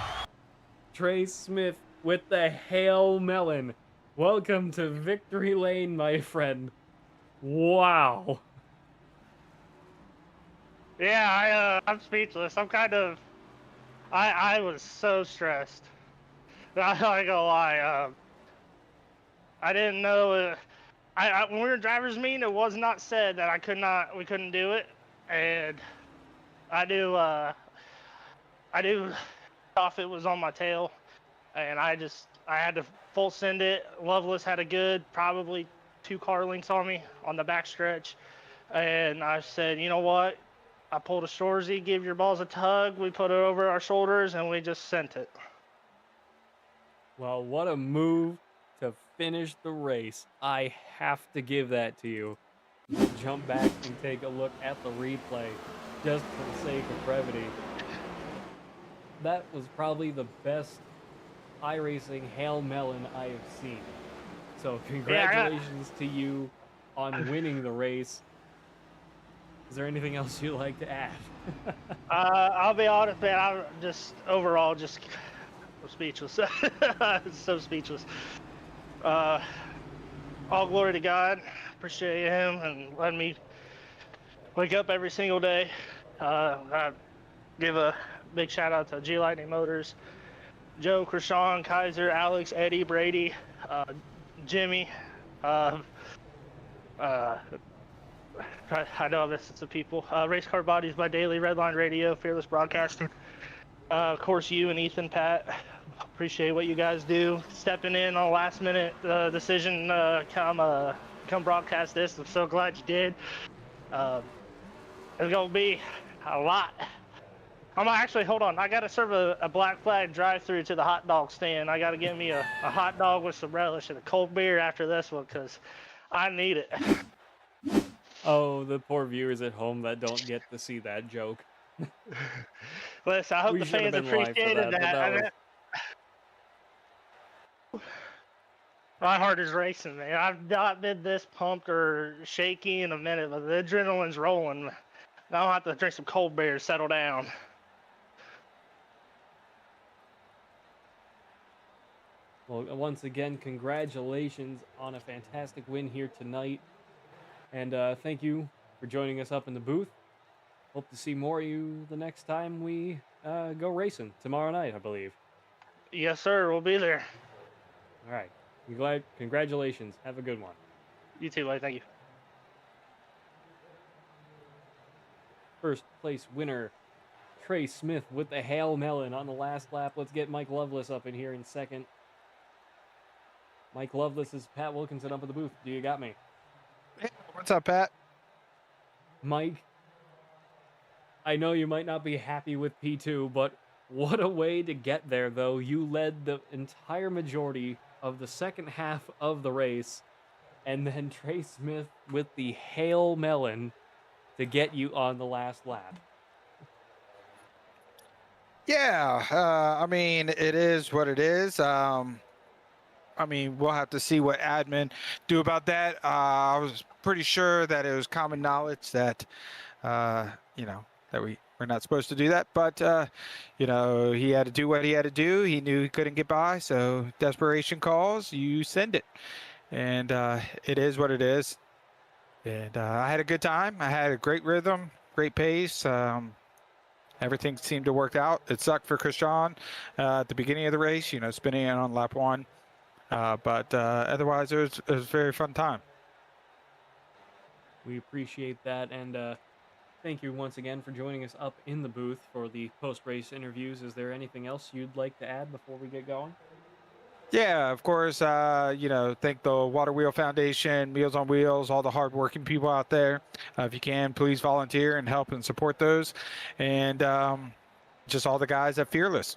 [SPEAKER 3] Trey Smith with the Hail Melon. Welcome to Victory Lane, my friend. Wow.
[SPEAKER 5] Yeah, I'm speechless. I'm kind of... I was so stressed. I'm not gonna lie. I didn't know... when we were driver's meeting, it was not said that we couldn't do it. And I knew off it was on my tail. And I had to full send it. Loveless had a good, probably 2 car lengths on me on the back stretch. And I said, you know what? I pulled a Shorzy, give your balls a tug. We put it over our shoulders and we just sent it.
[SPEAKER 3] Well, what a move to finish the race. I have to give that to you. Jump back and take a look at the replay just for the sake of brevity. That was probably the best iRacing Hail Melon I have seen. So congratulations to you on winning the race. Is there anything else you'd like to add?
[SPEAKER 5] I'll be honest, man. I'm just overall I'm speechless. So speechless. All glory to God. Appreciate him and letting me wake up every single day. I give a big shout out to G Lightning Motors, Joe, Krishan, Kaiser, Alex, Eddie, Brady, Jimmy. I know this is the people. Race Car Bodies by Daily, Redline Radio, Fearless Broadcasting. Of course, you and Ethan, Pat. Appreciate what you guys do. Stepping in on a last minute decision, come broadcast this. I'm so glad you did. It's gonna be a lot. Hold on. I gotta serve a Black Flag drive-through to the hot dog stand. I gotta get me a hot dog with some relish and a cold beer after this one, because I need it.
[SPEAKER 3] Oh, the poor viewers at home that don't get to see that joke.
[SPEAKER 5] Listen, I hope
[SPEAKER 3] We
[SPEAKER 5] the
[SPEAKER 3] should have
[SPEAKER 5] fans
[SPEAKER 3] been live for
[SPEAKER 5] appreciated
[SPEAKER 3] that, but
[SPEAKER 5] that. My heart is racing, man. I've not been this pumped or shaky in a minute, but the adrenaline's rolling. Now I'll have to drink some cold beer to settle down.
[SPEAKER 3] Well, once again, congratulations on a fantastic win here tonight. And thank you for joining us up in the booth. Hope to see more of you the next time we go racing tomorrow night, I believe.
[SPEAKER 5] Yes, sir. We'll be there.
[SPEAKER 3] All right. Congratulations. Have a good one.
[SPEAKER 5] You too, buddy. Thank you.
[SPEAKER 3] first place winner, Trey Smith, with the Hail Melon on the last lap. Let's get Mike Loveless up in here in second. Mike Loveless is Pat Wilkinson up at the booth. Do you got me?
[SPEAKER 6] Hey, what's up, Pat?
[SPEAKER 3] Mike, I know you might not be happy with P2, but what a way to get there, though. You led the entire majority of the second half of the race, and then Trey Smith with the Hail Melon to get you on the last lap.
[SPEAKER 6] Yeah, I mean, it is what it is. I mean, we'll have to see what admin do about that. I was pretty sure that it was common knowledge that, you know, that we're not supposed to do that. But, you know, he had to do what he had to do. He knew he couldn't get by. So desperation calls, you send it. And it is what it is. And I had a good time. I had a great rhythm, great pace. Everything seemed to work out. It sucked for Christian at the beginning of the race, you know, spinning in on lap 1. But otherwise, it was a very fun time.
[SPEAKER 3] We appreciate that, and thank you once again for joining us up in the booth for the post-race interviews. Is there anything else you'd like to add before we get going?
[SPEAKER 6] Yeah, of course, you know, thank the Water Wheel Foundation, Meals on Wheels, all the hardworking people out there. If you can, please volunteer and help and support those. And just all the guys at Fearless.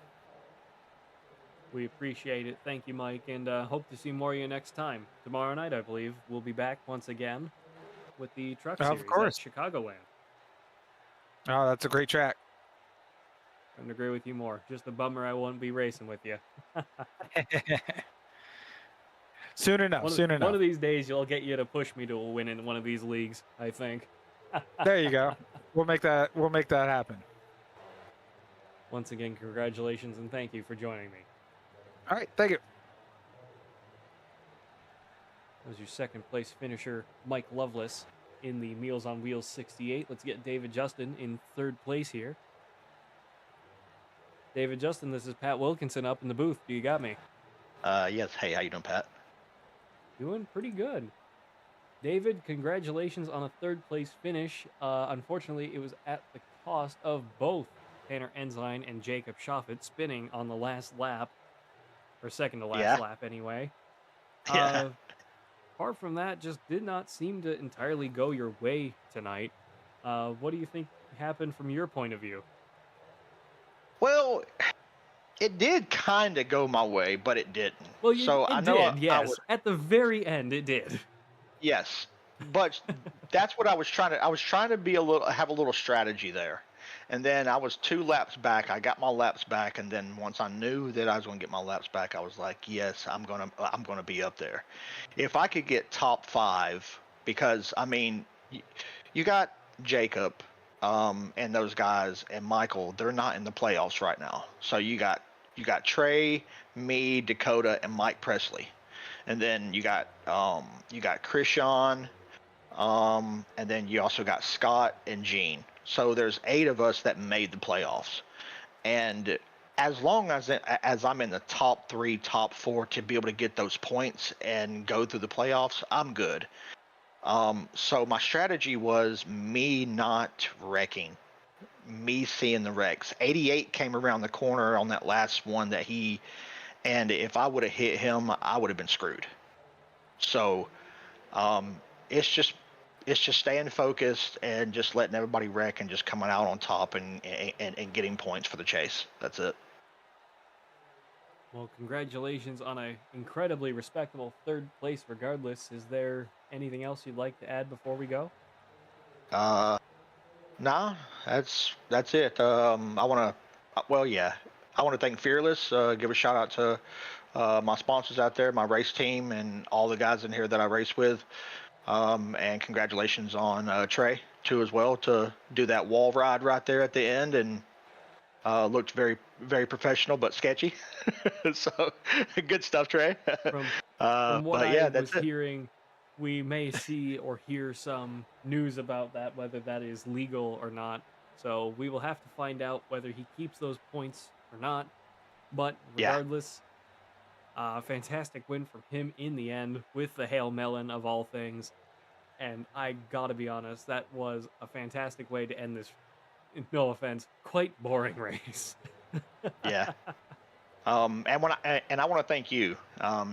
[SPEAKER 3] We appreciate it. Thank you, Mike, and hope to see more of you next time. Tomorrow night, I believe, we'll be back once again with the Truck Series
[SPEAKER 6] Of course.
[SPEAKER 3] at Chicagoland.
[SPEAKER 6] Oh, that's a great track.
[SPEAKER 3] Couldn't agree with you more. Just a bummer I won't be racing with you.
[SPEAKER 6] Soon enough, soon enough.
[SPEAKER 3] One of these days, you'll get you to push me to a win in one of these leagues, I think.
[SPEAKER 6] There you go. We'll make that happen.
[SPEAKER 3] Once again, congratulations and thank you for joining me.
[SPEAKER 6] All right, thank you.
[SPEAKER 3] That was your second place finisher, Mike Loveless, in the Meals on Wheels 68. Let's get David Justin in third place here. David Justin, this is Pat Wilkinson up in the booth. Do you got me?
[SPEAKER 7] Yes. Hey, how you doing, Pat?
[SPEAKER 3] Doing pretty good. David, congratulations on a third place finish. Unfortunately, it was at the cost of both Tanner Ensign and Jacob Schaffet spinning on the last lap, or second to last lap anyway.
[SPEAKER 7] Yeah.
[SPEAKER 3] Apart from that, just did not seem to entirely go your way tonight. What do you think happened from your point of view?
[SPEAKER 7] Well, it did kind of go my way, but it didn't.
[SPEAKER 3] Well, yes. At the very end, it did.
[SPEAKER 7] Yes, but that's what I was trying to. I was trying to have a little strategy there, and then I was 2 laps back. I got my laps back, and then once I knew that I was going to get my laps back, I was like, yes, I'm gonna be up there. If I could get top 5, because I mean, you got Jacob. And those guys and Michael, they're not in the playoffs right now. So you got Trey, me, Dakota, and Mike Presley, and then you got Christian, and then you also got Scott and Gene. So there's 8 of us that made the playoffs, and as long as I'm in the top 3, top 4 to be able to get those points and go through the playoffs, I'm good. So my strategy was me not wrecking, me seeing the wrecks. 88 came around the corner on that last one and if I would have hit him, I would have been screwed. So, it's just staying focused and just letting everybody wreck and just coming out on top and getting points for the chase. That's it.
[SPEAKER 3] Well, congratulations on an incredibly respectable third place regardless. Is there anything else you'd like to add before we go?
[SPEAKER 7] Nah, that's it. I want to thank Fearless, give a shout out to my sponsors out there, my race team, and all the guys in here that I race with. And congratulations on Trey, too, as well, to do that wall ride right there at the end, and looked very, very professional but sketchy. So good stuff, Trey.
[SPEAKER 3] From what I was hearing, we may see or hear some news about that, whether that is legal or not. So we will have to find out whether he keeps those points or not. But regardless, fantastic win from him in the end with the Hail Melon of all things. And I gotta be honest, that was a fantastic way to end this no offense, quite boring race.
[SPEAKER 7] Yeah. And I want to thank you.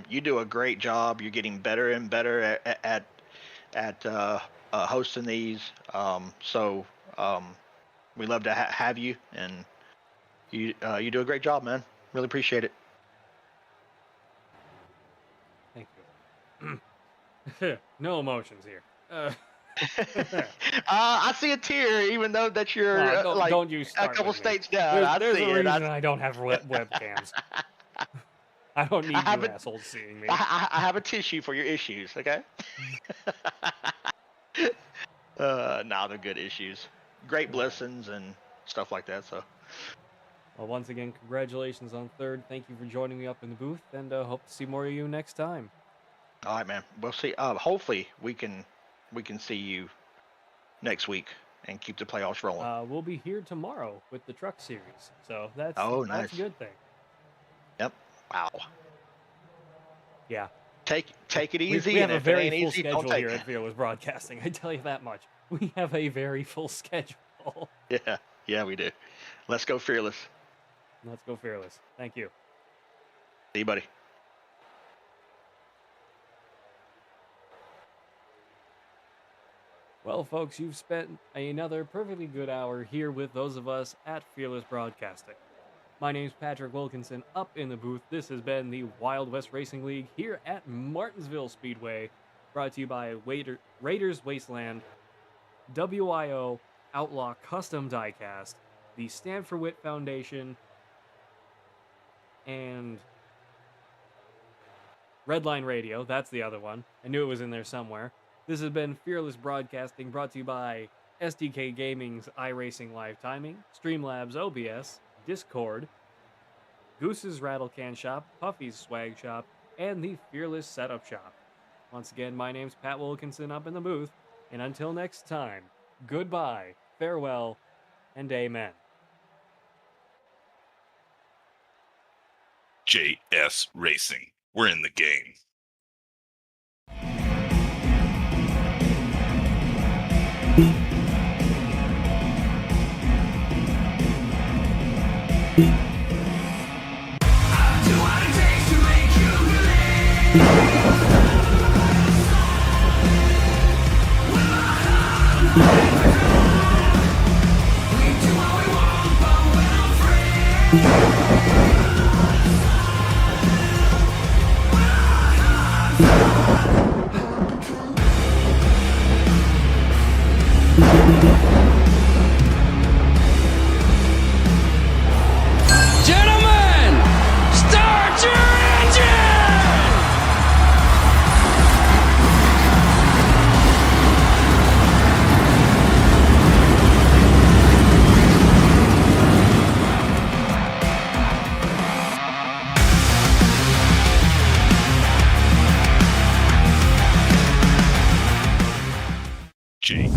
[SPEAKER 7] You do a great job. You're getting better and better at hosting these. We love to have you, and you do a great job, man. Really appreciate it.
[SPEAKER 3] Thank you. No emotions here.
[SPEAKER 7] I see a tear, even though that you're
[SPEAKER 3] don't you
[SPEAKER 7] a
[SPEAKER 3] start
[SPEAKER 7] couple
[SPEAKER 3] with me.
[SPEAKER 7] states down.
[SPEAKER 3] There's
[SPEAKER 7] I see
[SPEAKER 3] a
[SPEAKER 7] it.
[SPEAKER 3] reason I don't have webcams. I don't need you
[SPEAKER 7] haven't-
[SPEAKER 3] assholes seeing me.
[SPEAKER 7] I have a tissue for your issues, okay? No, they're good issues. Great blessings and stuff like that. So,
[SPEAKER 3] Well, once again, congratulations on third. Thank you for joining me up in the booth, and hope to see more of you next time.
[SPEAKER 7] all right, man. We'll see. Hopefully, we can see you next week and keep the playoffs rolling.
[SPEAKER 3] We'll be here tomorrow with the truck series, so that's
[SPEAKER 7] Oh,
[SPEAKER 3] that's a
[SPEAKER 7] nice.
[SPEAKER 3] good thing.
[SPEAKER 7] Yep. Wow.
[SPEAKER 3] Yeah.
[SPEAKER 7] Take it
[SPEAKER 3] We
[SPEAKER 7] easy.
[SPEAKER 3] have
[SPEAKER 7] and
[SPEAKER 3] a
[SPEAKER 7] if it
[SPEAKER 3] very
[SPEAKER 7] ain't
[SPEAKER 3] full
[SPEAKER 7] easy,
[SPEAKER 3] schedule
[SPEAKER 7] don't take
[SPEAKER 3] here
[SPEAKER 7] it.
[SPEAKER 3] at Fearless Broadcasting. I tell you that much. We have a very full schedule.
[SPEAKER 7] Yeah, we do. Let's go fearless.
[SPEAKER 3] Let's go Fearless. Thank you.
[SPEAKER 7] See you, buddy.
[SPEAKER 3] Well, folks, you've spent another perfectly good hour here with those of us at Fearless Broadcasting. My name's Patrick Wilkinson, up in the booth. This has been the Wild West Racing League here at Martinsville Speedway, brought to you by Raiders Wasteland, WIO, Outlaw Custom Diecast, the Stand for Wit Foundation, and Redline Radio. That's the other one. I knew it was in there somewhere. This has been Fearless Broadcasting, brought to you by SDK Gaming's iRacing Live Timing, Streamlabs OBS, Discord, Goose's Rattle Can Shop, Puffy's Swag Shop, and the Fearless Setup Shop. Once again, my name's Pat Wilkinson up in the booth, and until next time, goodbye, farewell, and amen.
[SPEAKER 1] JS Racing. We're in the game.
[SPEAKER 2] Gentlemen, start your engine!
[SPEAKER 1] J.